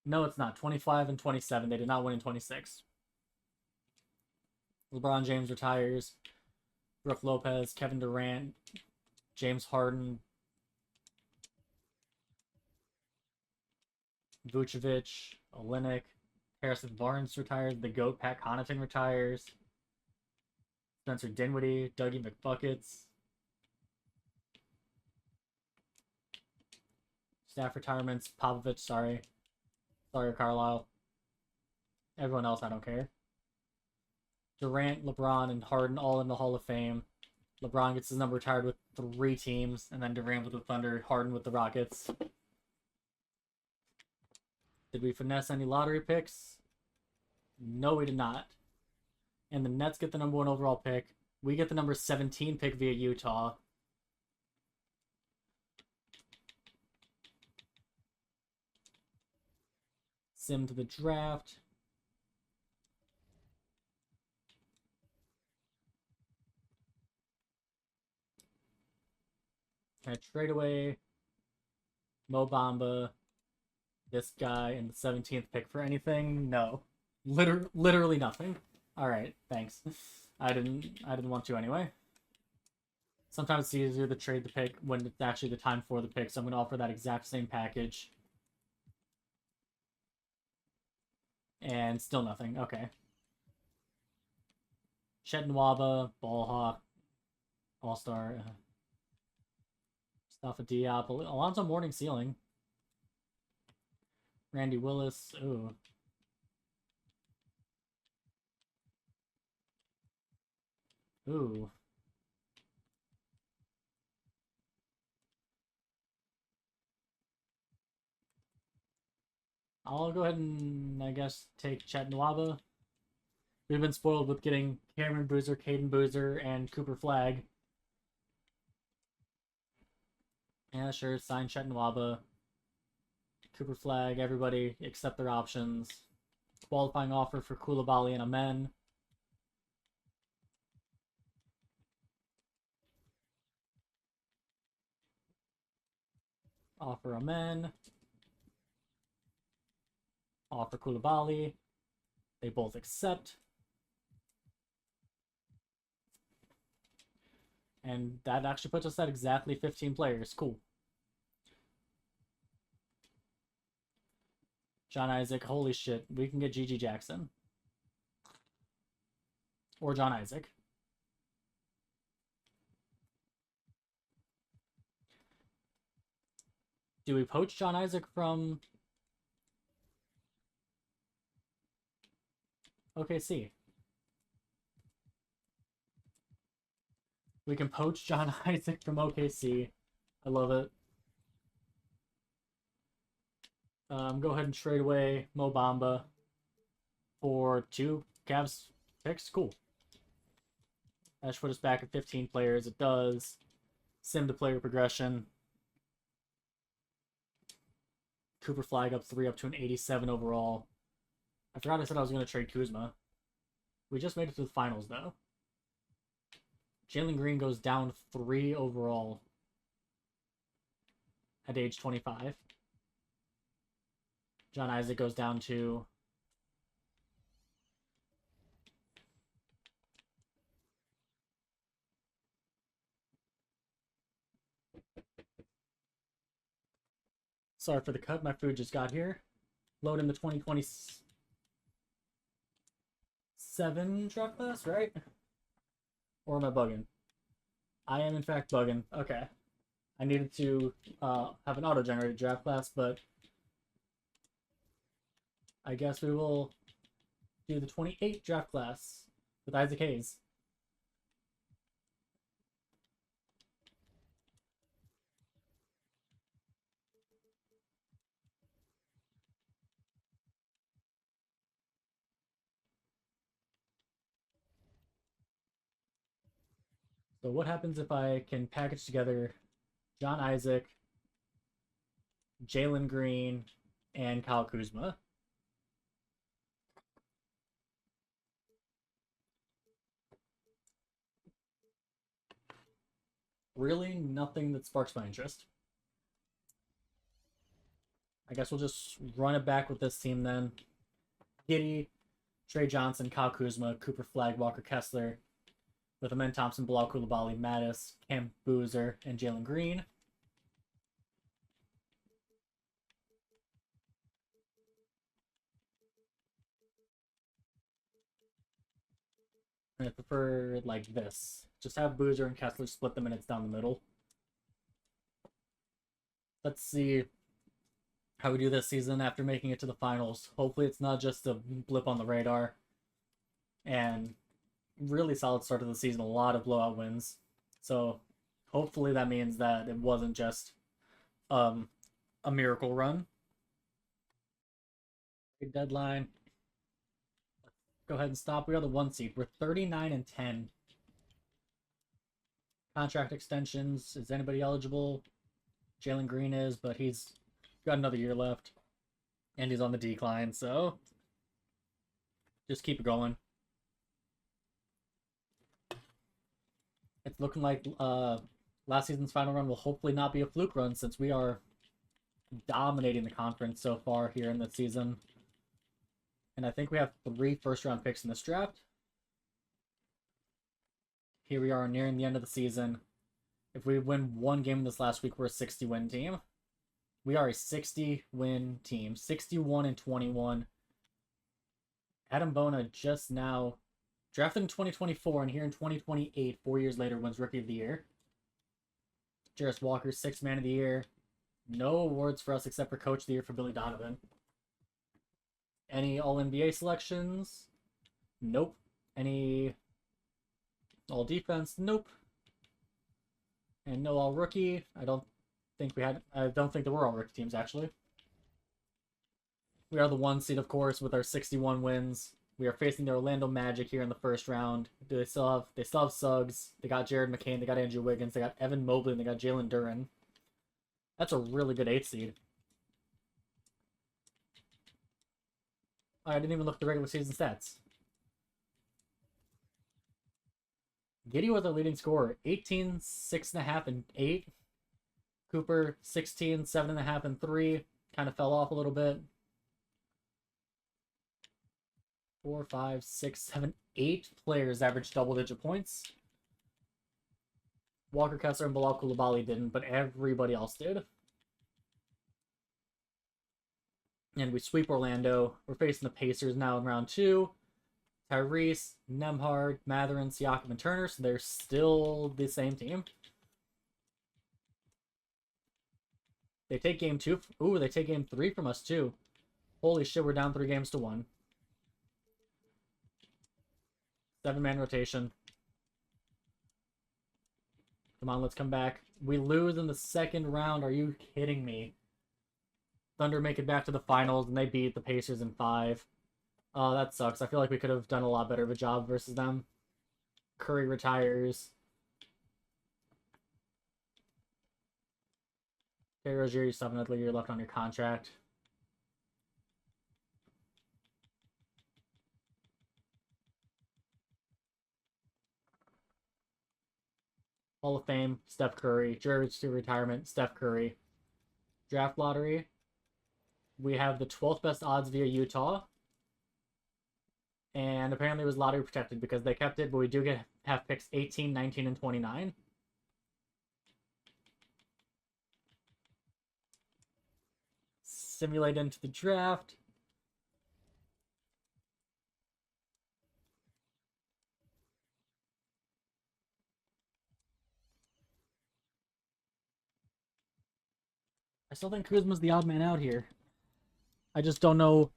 No, it's not. 25 and 27. They did not win in 26. LeBron James retires. Brook Lopez, Kevin Durant, James Harden, Vucevic, Olynyk, Harrison Barnes retires. The GOAT, Pat Connaughton, retires. Spencer Dinwiddie, Dougie McBuckets. Staff retirements, Popovich, sorry. Sorry, Carlisle. Everyone else, I don't care. Durant, LeBron, and Harden all in the Hall of Fame. LeBron gets his number retired with 3 teams, and then Durant with the Thunder, Harden with the Rockets. Did we finesse any lottery picks? No, we did not. And the Nets get the number 1 overall pick. We get the number 17 pick via Utah. Sim to the draft. Can I trade away Mo Bamba, this guy, and the 17th pick for anything? No. Literally nothing. Alright, thanks. I didn't want to anyway. Sometimes it's easier to trade the pick when it's actually the time for the pick, so I'm going to offer that exact same package. And still nothing. Okay. Chet Nwaba, Ballhawk, All-Star, Mustafa Diop, Alonzo Mourning ceiling. Randy Willis, ooh. Ooh. I'll go ahead and, I guess, take Chet Nwaba. We've been spoiled with getting Cameron Boozer, Caden Boozer, and Cooper Flag. Yeah, sure, sign Chet Nwaba. Cooper Flag, everybody accept their options. Qualifying offer for Koulibaly and Amen. Offer Amen. Offer Koulibaly. They both accept. And that actually puts us at exactly 15 players. Cool. John Isaac, holy shit. We can get GG Jackson. Or John Isaac. Do we poach John Isaac from OKC? We can poach John Isaac from OKC. I love it. Go ahead and trade away Mo Bamba for 2 Cavs picks. Cool. That should put us back at 15 players. It does. Sim to player progression. Cooper Flag up 3 up to an 87 overall. I forgot I said I was going to trade Kuzma. We just made it to the finals, though. Jalen Green goes down 3 overall at age 25. John Isaac goes down to sorry for the cut. My food just got here. Load in the 2027 draft class, right? Or am I bugging? I am in fact bugging. Okay. I needed to have an auto-generated draft class, but I guess we will do the 28 draft class with Isaac Hayes. So what happens if I can package together John Isaac, Jalen Green, and Kyle Kuzma? Really, nothing that sparks my interest. I guess we'll just run it back with this team then. Giddey, Trey Johnson, Kyle Kuzma, Cooper Flag, Walker Kessler, with Amen Thompson, Bilal Koulibaly, Mattis, Cam Boozer, and Jalen Green. I prefer like this. Just have Boozer and Kessler split the minutes down the middle. Let's see how we do this season after making it to the finals. Hopefully it's not just a blip on the radar. And really solid start of the season, a lot of blowout wins. So hopefully that means that it wasn't just a miracle run. Deadline. Go ahead and stop. We are the 1 seed. We're 39-10. Contract extensions. Is anybody eligible? Jalen Green is, but he's got another year left. And he's on the decline, so just keep it going. It's looking like last season's final run will hopefully not be a fluke run, since we are dominating the conference so far here in the season. And I think we have 3 first-round picks in this draft. Here we are nearing the end of the season. If we win 1 game in this last week, we're a 60-win team. We are a 60-win team. 61-21. Adam Bona just now drafted in 2024, and here in 2028, 4 years later, wins Rookie of the Year. Jarris Walker, 6th Man of the Year. No awards for us except for Coach of the Year for Billy Donovan. Any All-NBA selections? Nope. Any All-Defense? Nope. And no All-Rookie. I don't think there were All-Rookie teams, actually. We are the 1 seed, of course, with our 61 wins. We are facing the Orlando Magic here in the first round. They still have Suggs. They got Jared McCain. They got Andrew Wiggins. They got Evan Mobley. And they got Jalen Duren. That's a really good 8 seed. I didn't even look at the regular season stats. Giddey was our leading scorer. 18, 6.5, and 8. Cooper, 16, 7.5, and 3. Kind of fell off a little bit. 4, 5, 6, 7, 8 players averaged double-digit points. Walker Kessler and Bilal Coulibaly didn't, but everybody else did. And we sweep Orlando. We're facing the Pacers now in round 2. Tyrese, Nembhard, Mathurin, Siakam, and Turner, so they're still the same team. They take game 2. Ooh, they take game 3 from us, too. Holy shit, we're down 3 games to 1. 7-man rotation. Come on, let's come back. We lose in the second round. Are you kidding me? Thunder make it back to the finals, and they beat the Pacers in 5. Oh, that sucks. I feel like we could have done a lot better of a job versus them. Curry retires. Okay, Rozier, you still have another year left on your contract. Hall of Fame, Steph Curry. Jersey to retirement, Steph Curry. Draft lottery. We have the 12th best odds via Utah. And apparently it was lottery protected because they kept it, but we do have picks 18, 19, and 29. Simulate into the draft. I still think Kuzma's the odd man out here. I just don't know.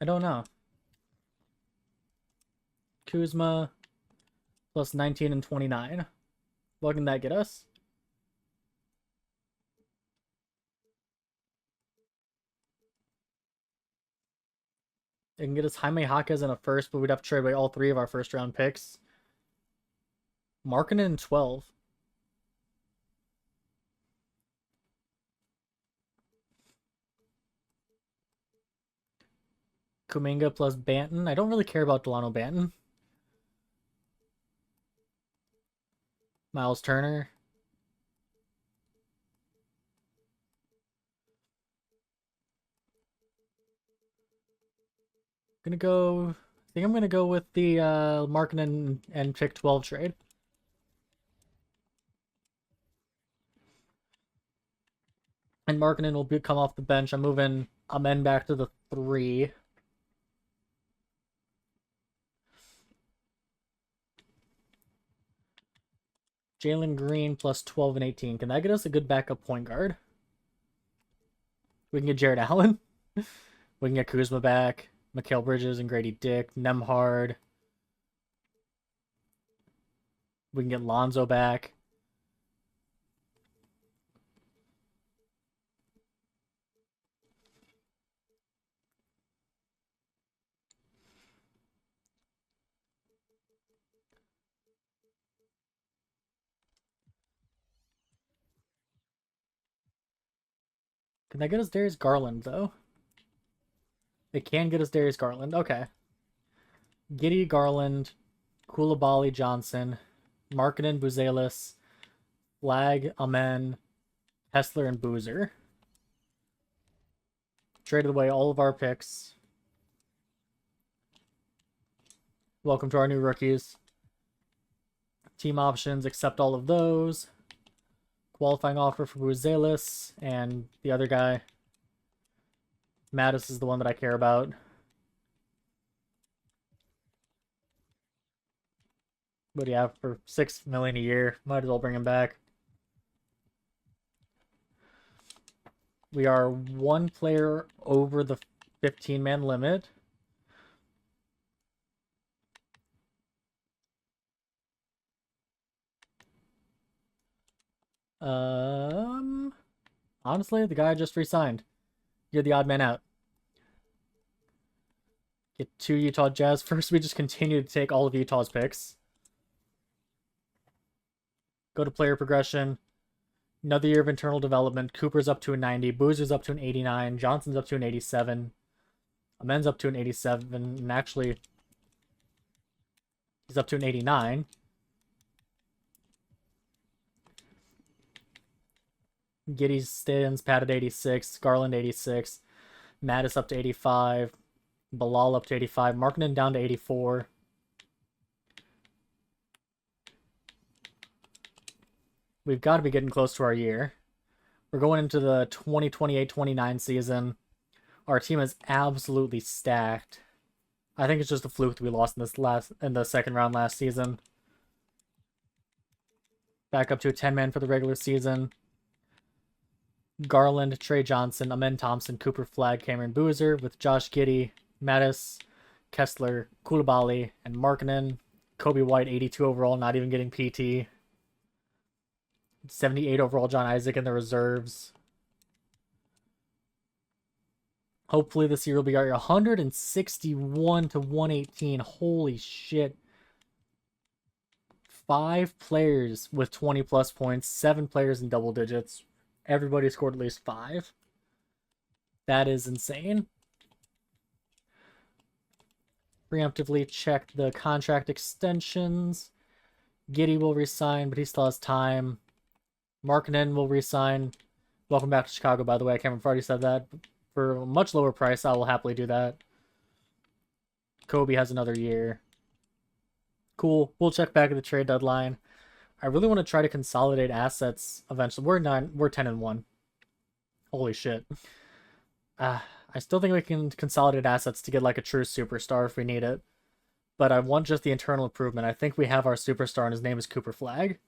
I don't know. Kuzma plus 19 and 29. What can that get us? It can get us Jaime Jaquez in a first, but we'd have to trade away all 3 of our first round picks. Markkanen in 12. Kuminga plus Banton. I don't really care about Delano Banton. Miles Turner. I think I'm gonna go with the Markkanen and pick 12 trade. And Markkanen will come off the bench. I'm moving Amen back to the 3. Jalen Green plus 12 and 18. Can that get us a good backup point guard? We can get Jared Allen. We can get Kuzma back. Mikal Bridges and Grady Dick. Nembhard. We can get Lonzo back. Can that get us Darius Garland, though? It can get us Darius Garland. Okay. Giddey, Garland, Coulibaly, Johnson, Markkanen, Buzelis, Flag, Amen, Hessler, and Boozer. Traded away all of our picks. Welcome to our new rookies. Team options, accept all of those. Qualifying offer for Buzelis and the other guy. Mattis is the one that I care about. But yeah, for $6 million a year, might as well bring him back. We are 1 player over the 15-man limit. Honestly, the guy just resigned. You're the odd man out. Get 2 Utah Jazz. First, we just continue to take all of Utah's picks. Go to player progression. Another year of internal development. Cooper's up to a 90. Boozer's up to an 89. Johnson's up to an 87. Amen's up to an 87. And actually, he's up to an 89. Giddey stands pat at 86. Garland 86. Mattis up to 85. Bilal up to 85. Markkanen down to 84. We've got to be getting close to our year. We're going into the 2028-29 season. Our team is absolutely stacked. I think it's just a fluke that we lost in the second round last season. Back up to a 10-man for the regular season. Garland, Trey Johnson, Amen Thompson, Cooper Flagg, Cameron Boozer, with Josh Giddey, Mattis, Kessler, Koulibaly, and Markkanen. Kobe White, 82 overall, not even getting PT. 78 overall, John Isaac in the reserves. Hopefully this year will be our 161 to 118. Holy shit. 5 players with 20 plus points, 7 players in double digits. Everybody scored at least 5. That is insane. Preemptively check the contract extensions. Giddey will resign, but he still has time. Markkanen will resign. Welcome back to Chicago, by the way. I can't remember if I already said that. For a much lower price, I will happily do that. Kobe has another year. Cool. We'll check back at the trade deadline. I really want to try to consolidate assets eventually. We're 10-1. Holy shit. I still think we can consolidate assets to get like a true superstar if we need it. But I want just the internal improvement. I think we have our superstar and his name is Cooper Flagg.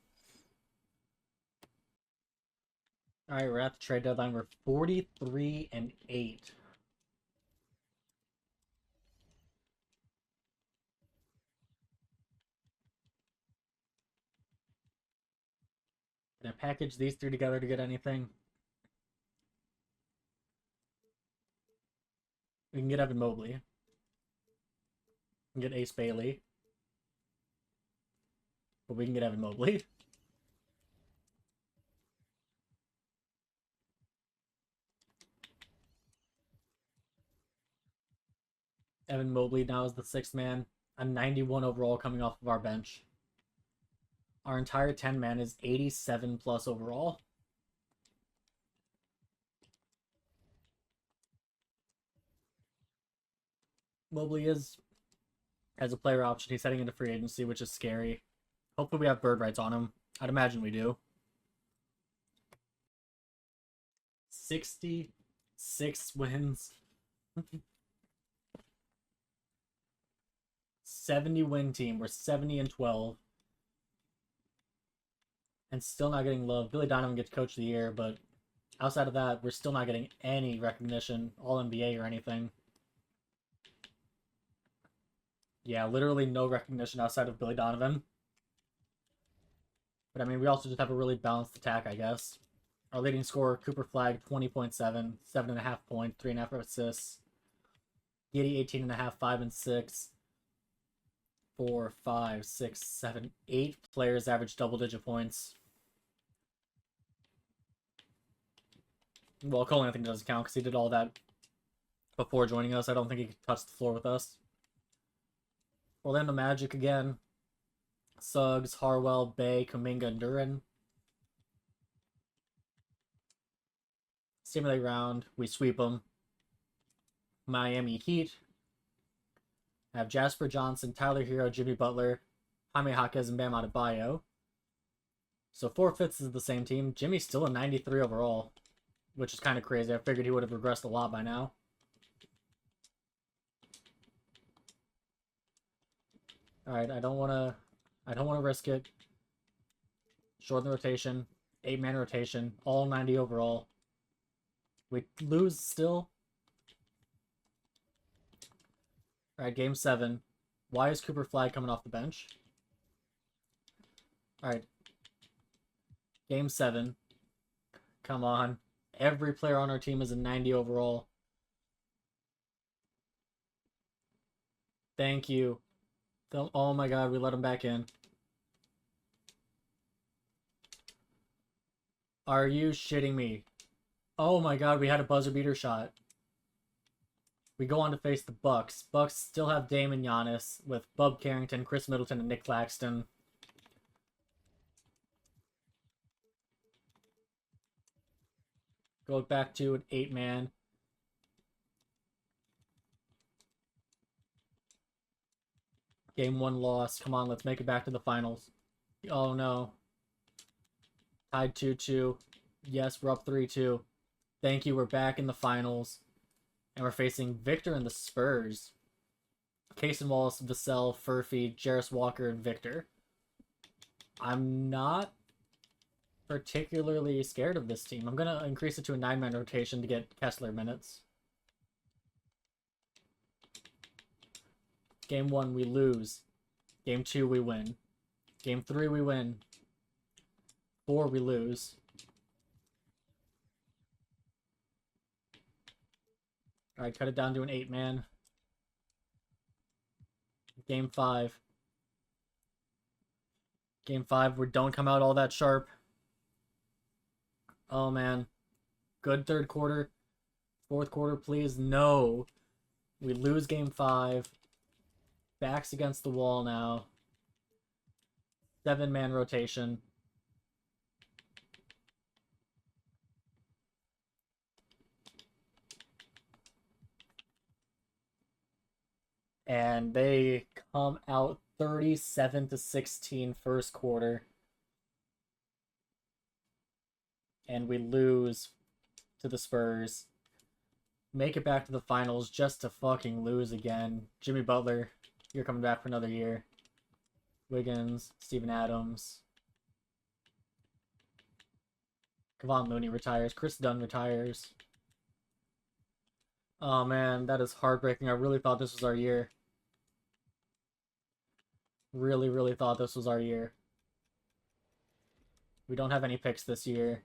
Alright, we're at the trade deadline. We're 43-8. Can I package these 3 together to get anything? We can get Evan Mobley. We can get Ace Bailey. But we can get Evan Mobley. Evan Mobley now is the 6th man. A 91 overall coming off of our bench. Our entire 10-man is 87 plus overall. Mobley is, as a player option, he's heading into free agency, which is scary. Hopefully we have bird rights on him. I'd imagine we do. 66 wins. 70 win team. We're 70-12. And still not getting love. Billy Donovan gets coach of the year, but outside of that, we're still not getting any recognition, all NBA or anything. Yeah, literally no recognition outside of Billy Donovan. But I mean, we also just have a really balanced attack, I guess. Our leading scorer, Cooper Flagg, 20.7, 7.5 points, 3.5 assists. Giddey, 18.5, 5 and 6. 4, 5, 6, 7, 8 players average double-digit points. Well, Cole Anthony doesn't count because he did all that before joining us. I don't think he could touch the floor with us. Orlando Magic again. Suggs, Harwell, Bay, Kuminga, and Duran. Stimulate round. We sweep them. Miami Heat. I have Jasper Johnson, Tyler Hero, Jimmy Butler, Jaime Jaquez, and Bam Adebayo. So 4/5 is the same team. Jimmy's still a 93 overall, which is kind of crazy. I figured he would have regressed a lot by now. All right, I don't want to risk it. Shorten the rotation, 8-man rotation, all 90 overall. We lose still. All right, game 7. Why is Cooper Flagg coming off the bench? All right. Game 7. Come on. Every player on our team is a 90 overall. Thank you. Oh my god, we let him back in. Are you shitting me? Oh my god, we had a buzzer beater shot. We go on to face the Bucks. Bucks still have Dame and Giannis with Bub Carrington, Chris Middleton, and Nick Claxton. Go back to an 8-man. Game 1 loss. Come on, let's make it back to the finals. Oh no. Tied 2-2. Yes, we're up 3-2. Thank you, we're back in the finals. And we're facing Victor and the Spurs. Cason Wallace, Vassell, Furphy, Jarris Walker, and Victor. I'm not particularly scared of this team. I'm going to increase it to a 9-man rotation to get Kessler minutes. Game 1, we lose. Game 2, we win. Game 3, we win. 4, we lose. Alright, cut it down to an 8-man. Game 5. Game 5, we don't come out all that sharp. Oh, man. Good third quarter. Fourth quarter, please. No. We lose game 5. Backs against the wall now. 7-man rotation. And they come out 37-16 first quarter. And we lose to the Spurs. Make it back to the finals just to fucking lose again. Jimmy Butler, you're coming back for another year. Wiggins, Steven Adams. Kevon Looney retires. Chris Dunn retires. Oh man, that is heartbreaking. I really thought this was our year. Really, really thought this was our year. We don't have any picks this year.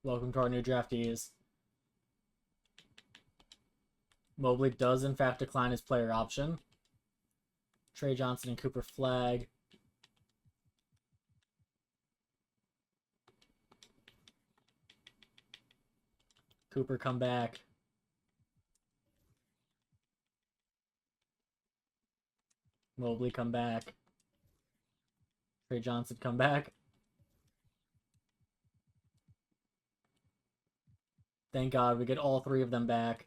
Welcome to our new draftees. Mobley does, in fact, decline his player option. Trey Johnson and Cooper Flagg. Cooper come back. Mobley come back. Trey Johnson come back. Thank God we get all 3 of them back.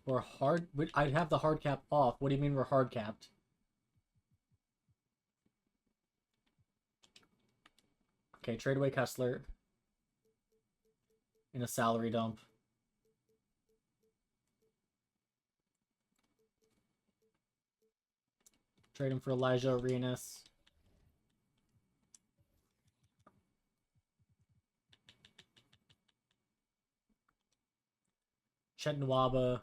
We're hard. I'd have the hard cap off. What do you mean we're hard capped? Okay, trade away Kessler in a salary dump. Trade him for Elijah Arenas. Chet Nwaba.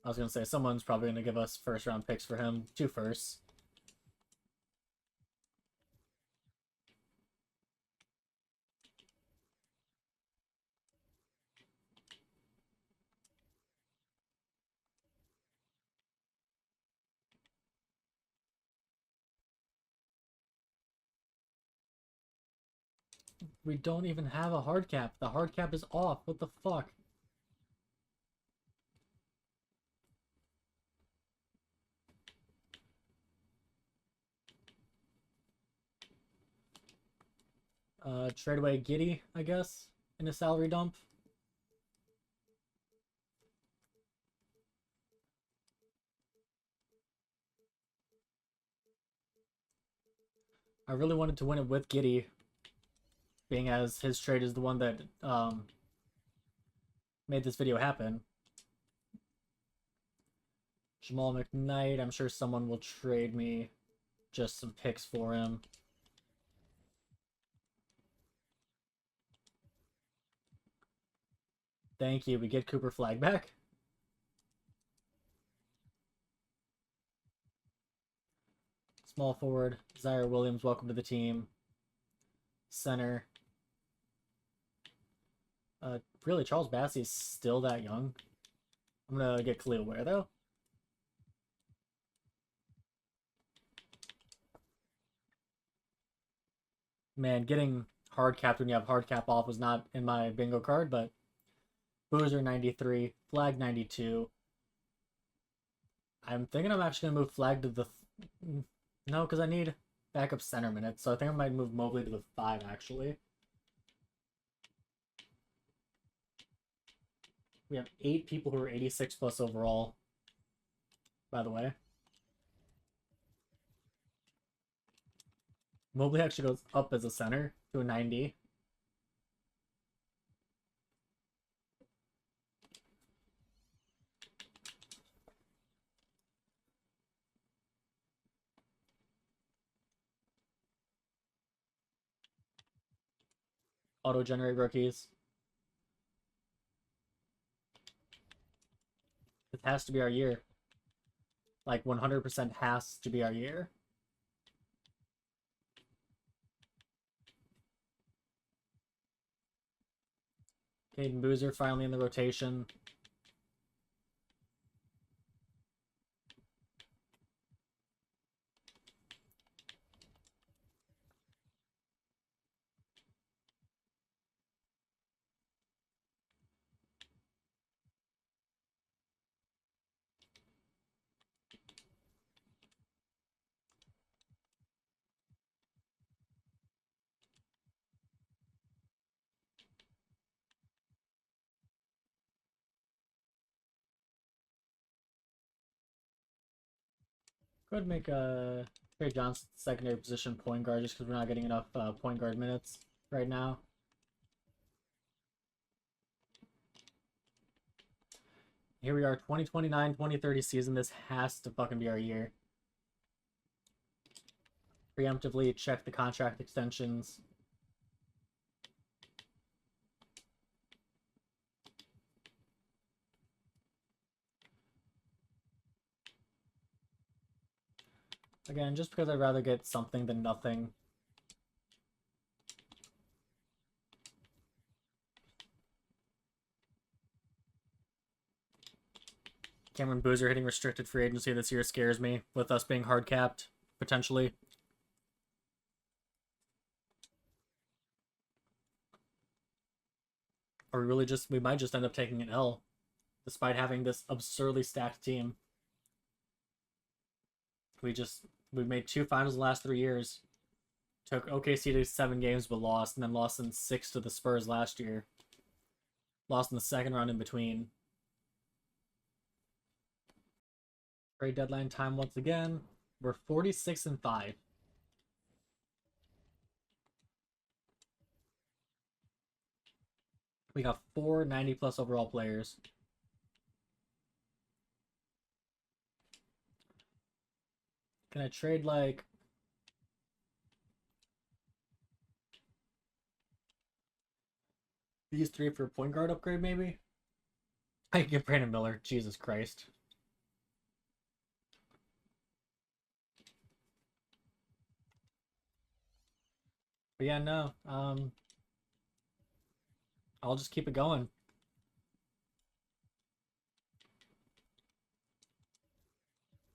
I was going to say, someone's probably going to give us first-round picks for him. 2 firsts. We don't even have a hard cap. The hard cap is off. What the fuck? Trade away Giddey, I guess, in a salary dump. I really wanted to win it with Giddey, being as his trade is the one that made this video happen. Jamal McKnight, I'm sure someone will trade me just some picks for him. Thank you. We get Cooper Flagg back. Small forward, Zaire Williams, welcome to the team. Center. Really, Charles Bassey's still that young. I'm gonna get Khalil Ware though. Man, getting hard capped when you have hard cap off was not in my bingo card, but Boozer 93, Flag 92. I'm thinking I'm actually gonna move Flag to the no, because I need backup center minutes, so I think I might move Mobley to the 5 actually. We have 8 people who are 86 plus overall, by the way. Mobley actually goes up as a center to a 90. Auto-generate rookies. It has to be our year. Like 100% has to be our year. Caden Boozer finally in the rotation. Could make a Trey Johnson secondary position point guard just because we're not getting enough point guard minutes right now. Here we are, 2029-2030 season. This has to fucking be our year. Preemptively check the contract extensions. Again, just because I'd rather get something than nothing. Cameron Boozer hitting restricted free agency this year scares me, with us being hard capped, potentially. Or we might just end up taking an L, despite having this absurdly stacked team. We made 2 finals in the last 3 years. Took OKC to 7 games but lost, and then lost in 6 to the Spurs last year. Lost in the second round in between. Trade deadline time once again. We're 46-5. We got 4 90+ overall players. Can I trade like these 3 for a point guard upgrade maybe? I can get Brandon Miller. Jesus Christ. But yeah, no. I'll just keep it going.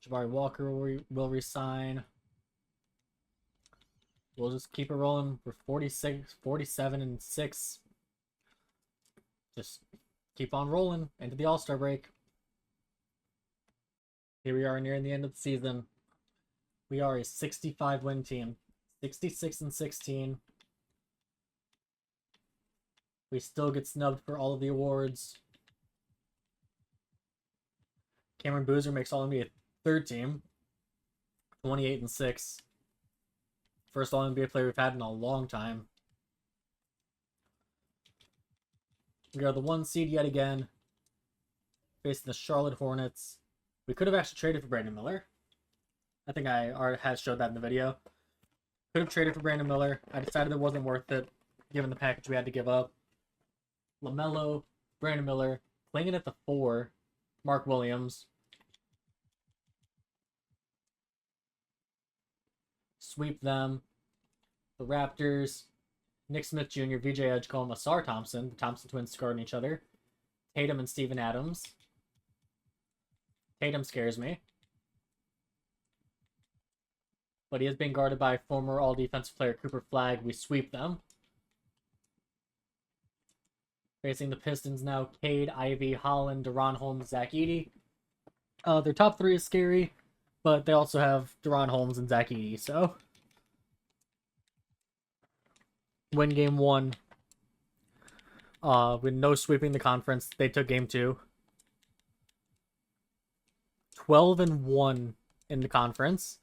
Jabari Walker will resign. We'll just keep it rolling. We're 47-6. Just keep on rolling into the All-Star break. Here we are nearing the end of the season. We are a 65-win team. 66-16. We still get snubbed for all of the awards. Cameron Boozer makes All-NBA third team. 28-6. First All-NBA player we've had in a long time. We are the 1 seed yet again. Facing the Charlotte Hornets. We could have actually traded for Brandon Miller. I think I already had showed that in the video. Could have traded for Brandon Miller. I decided it wasn't worth it, given the package we had to give up. LaMelo, Brandon Miller, playing it at the 4, Mark Williams. sweep them. The Raptors, Nick Smith Jr., VJ Edgecombe, Asar Thompson. The Thompson twins guarding each other. Tatum and Steven Adams. Tatum scares me. But he is being guarded by former all-defensive player Cooper Flagg. We sweep them. Facing the Pistons now, Cade, Ivy, Holland, Deron Holmes, Zach Edey. Their top three is scary, but they also have Deron Holmes and Zach Edey, so win game one. With no sweeping the conference, they took game two. 12-1 in the conference.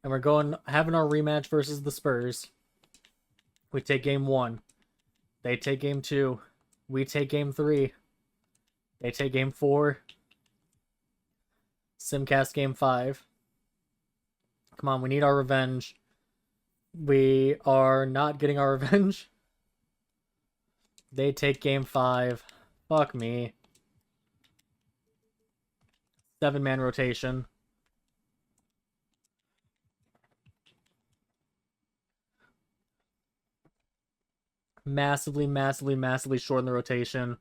And we're having our rematch versus the Spurs. We take game one. They take game two. We take game three. They take game four. Simcast game five. Come on, we need our revenge. We are not getting our revenge. They take game five. Fuck me. 7-man rotation. Massively, massively, massively shorten the rotation.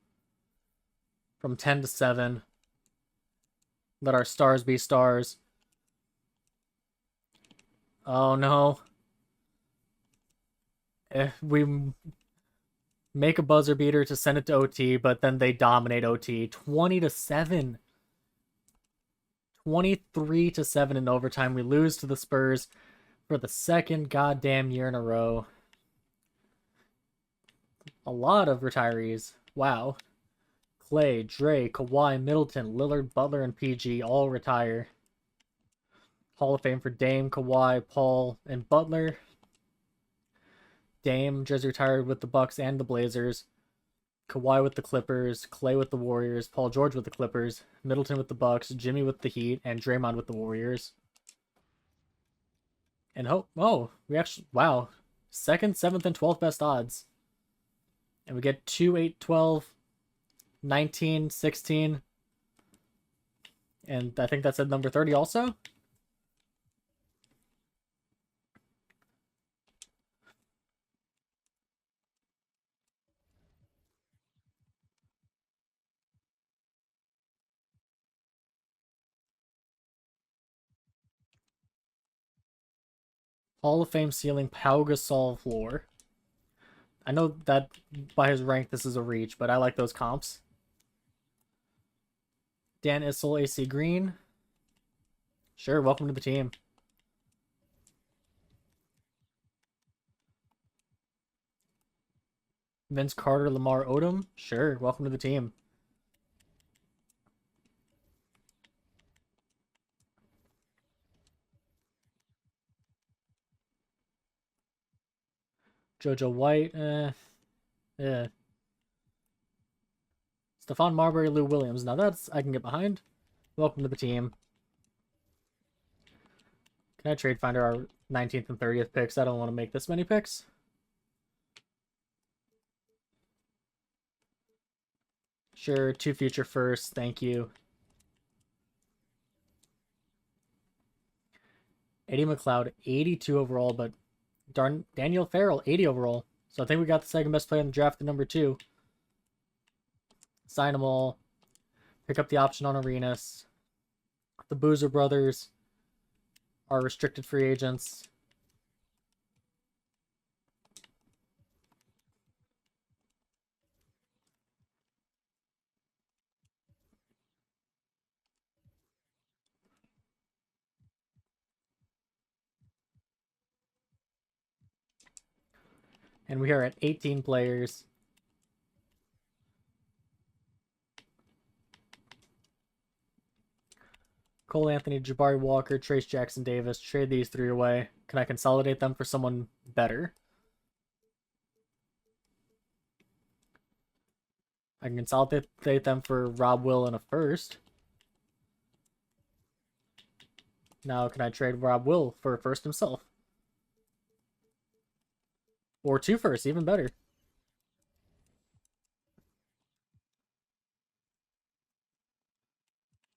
From 10 to 7. Let our stars be stars. Oh no. If we make a buzzer beater to send it to OT, but then they dominate OT. 20 to 7. 23 to 7 in overtime. We lose to the Spurs for the second goddamn year in a row. A lot of retirees. Wow. Clay, Dre, Kawhi, Middleton, Lillard, Butler, and PG all retire. Hall of Fame for Dame, Kawhi, Paul, and Butler. Dame just retired with the Bucks and the Blazers. Kawhi with the Clippers, Clay with the Warriors, Paul George with the Clippers, Middleton with the Bucks, Jimmy with the Heat, and Draymond with the Warriors. And we actually, wow. 2nd, 7th, and 12th best odds. And we get 2, 8, 12, 19, 16. And I think that's at number 30 also. Hall of Fame ceiling, Pau Gasol floor. I know that by his rank this is a reach, but I like those comps. Dan Issel, AC Green. Sure, welcome to the team. Vince Carter, Lamar Odom. Sure, welcome to the team. JoJo White. Yeah. Stephon Marbury, Lou Williams. Now that's I can get behind. Welcome to the team. Can I trade finder our 19th and 30th picks? I don't want to make this many picks. Sure, 2 future firsts. Thank you. Eddie McLeod, 82 overall, but Daniel Farrell, 80 overall. So I think we got the second best player in the draft at number 2. Sign them all. Pick up the option on Arenas. The Boozer brothers are restricted free agents. And we are at 18 players. Cole Anthony, Jabari Walker, Trace Jackson Davis. Trade these 3 away. Can I consolidate them for someone better? I can consolidate them for Rob Will and a first. Now, can I trade Rob Will for a first himself? Or 2 firsts, even better.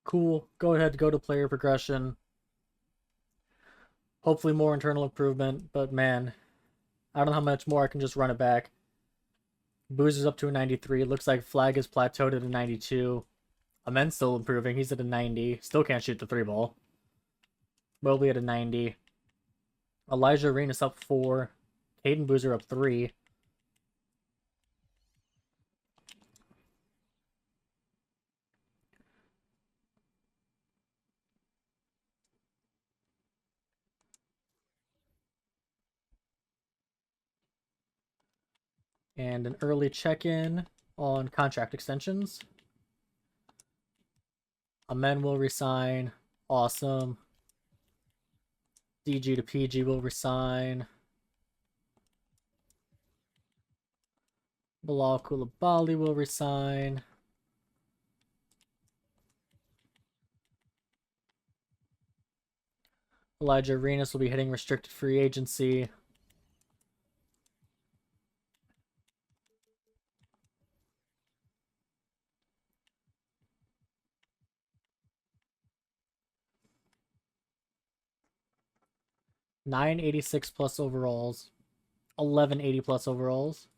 Cool. Go ahead, go to player progression. Hopefully more internal improvement, but man, I don't know how much more I can just run it back. Boozer's up to a 93. Looks like Flag is plateaued at a 92. Amen's still improving. He's at a 90. Still can't shoot the 3-ball. Mobley at a 90. Elijah Arenas up 4. Caden Boozer up 3. And an early check-in on contract extensions. Amen will resign. Awesome. DG to PG will resign. Bilal Koulibaly will resign. Elijah Arenas will be hitting restricted free agency. $986 plus overalls. $1180 plus overalls.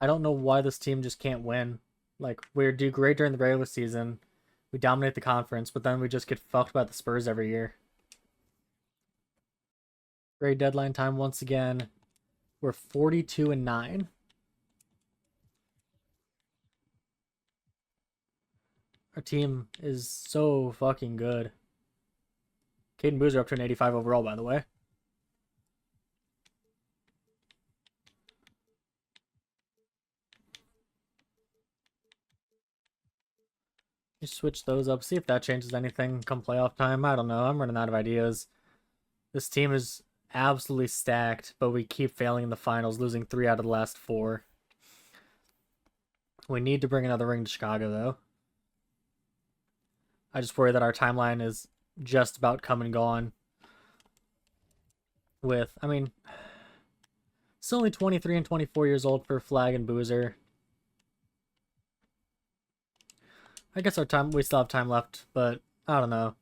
I don't know why this team just can't win. Like, we do great during the regular season. We dominate the conference, but then we just get fucked by the Spurs every year. Great deadline time once again. We're 42-9. Our team is so fucking good. Caden Boozer up to an 85 overall, by the way. Just switch those up, see if that changes anything come playoff time. I don't know. I'm running out of ideas. This team is absolutely stacked, but we keep failing in the finals, losing 3 out of the last 4. We need to bring another ring to Chicago, though. I just worry that our timeline is just about come and gone. With, I mean, it's only 23 and 24 years old for Flag and Boozer. I guess we still have time left, but I don't know.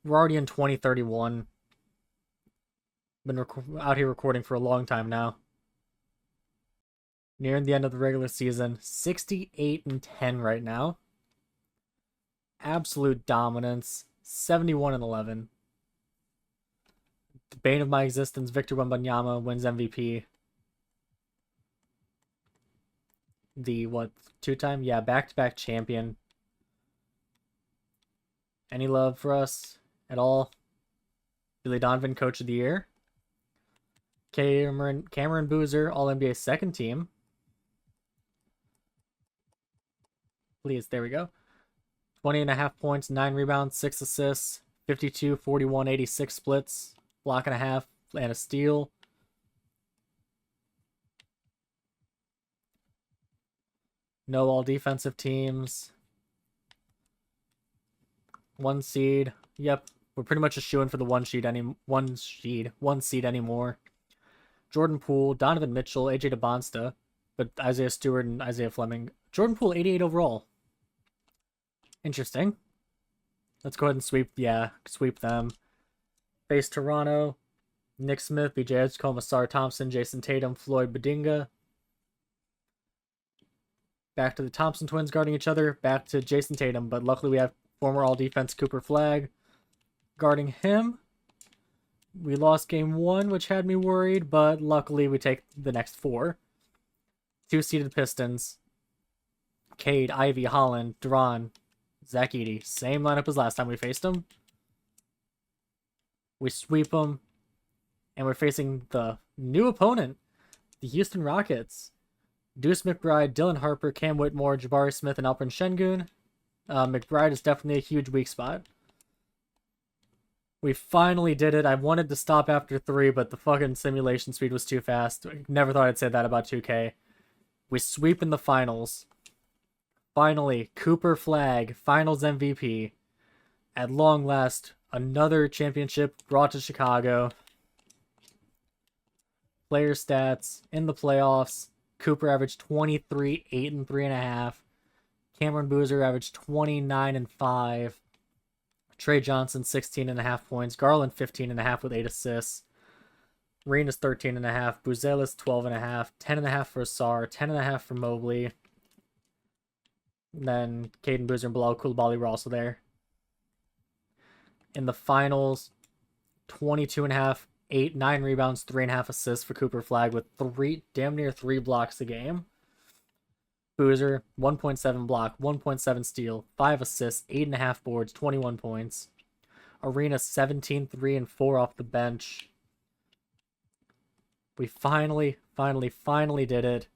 We're already in 2031. Been out here recording for a long time now. Nearing the end of the regular season, 68-10 right now. Absolute dominance, 71-11. The bane of my existence, Victor Wembanyama wins MVP. The, what, 2-time? Yeah, back-to-back champion. Any love for us at all? Billy Donovan, Coach of the Year. Cameron Boozer, All-NBA second team. Please, there we go. 20.5 points, 9 rebounds, 6 assists, 52, 41, 86 splits, block and a half, and a steal. No all defensive teams. 1 seed. Yep, we're pretty much a shoo-in for the 1 seed anymore. Jordan Poole, Donovan Mitchell, AJ DeBonsta, but Isaiah Stewart and Isaiah Fleming. Jordan Poole, 88 overall. Interesting. Let's go ahead and sweep them. Face Toronto, Nick Smith, BJ Edgecombe, Asar Thompson, Jason Tatum, Floyd Bedinga. Back to the Thompson twins guarding each other. Back to Jason Tatum, but luckily we have former all-defense Cooper Flag guarding him. We lost game 1, which had me worried, but luckily we take the next 4. 2-seeded Pistons. Cade, Ivy, Holland, Duran, Zach Giddey. Same lineup as last time we faced him. We sweep them, and we're facing the new opponent, the Houston Rockets. Deuce McBride, Dylan Harper, Cam Whitmore, Jabari Smith, and Alperen Şengün. McBride is definitely a huge weak spot. We finally did it. I wanted to stop after 3, but the fucking simulation speed was too fast. I never thought I'd say that about 2K. We sweep in the finals. Finally, Cooper Flag, finals MVP. At long last, another championship brought to Chicago. Player stats in the playoffs. Cooper averaged 23, 8 and 3.5. Cameron Boozer averaged 29 and 5. Trey Johnson, 16.5 points. Garland, 15.5 with 8 assists. Arenas, 13.5. Buzelis, 12.5. 10.5 for Sarr. 10.5 for Mobley. And then Caden Boozer and Bilal Coulibaly were also there. In the finals, 22.5, 9 rebounds, 3.5 assists for Cooper Flagg with damn near 3 blocks a game. Boozer, 1.7 block, 1.7 steal, 5 assists, 8.5 boards, 21 points. Arena, 17, 3 and 4 off the bench. We finally did it.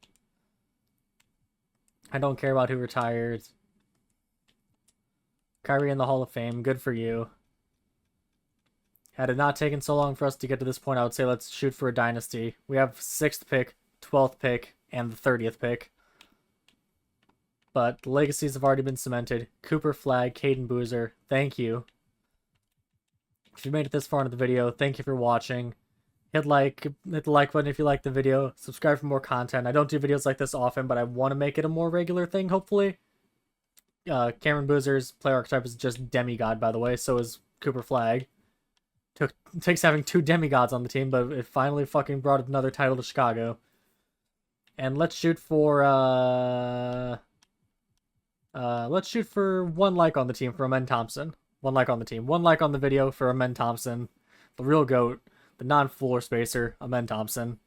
I don't care about who retired. Kyrie in the Hall of Fame, good for you. Had it not taken so long for us to get to this point, I would say let's shoot for a dynasty. We have 6th pick, 12th pick, and the 30th pick. But the legacies have already been cemented. Cooper Flagg, Caden Boozer, thank you. If you made it this far into the video, thank you for watching. Hit the like button if you liked the video. Subscribe for more content. I don't do videos like this often, but I want to make it a more regular thing, hopefully. Cameron Boozer's player archetype is just demigod, by the way. So is Cooper Flagg. Takes having 2 demigods on the team, but it finally fucking brought another title to Chicago. And let's shoot for 1 like on the team for Amen Thompson. 1 like on the team. 1 like on the video for Amen Thompson. The real GOAT. The non-floor spacer, Amen Thompson.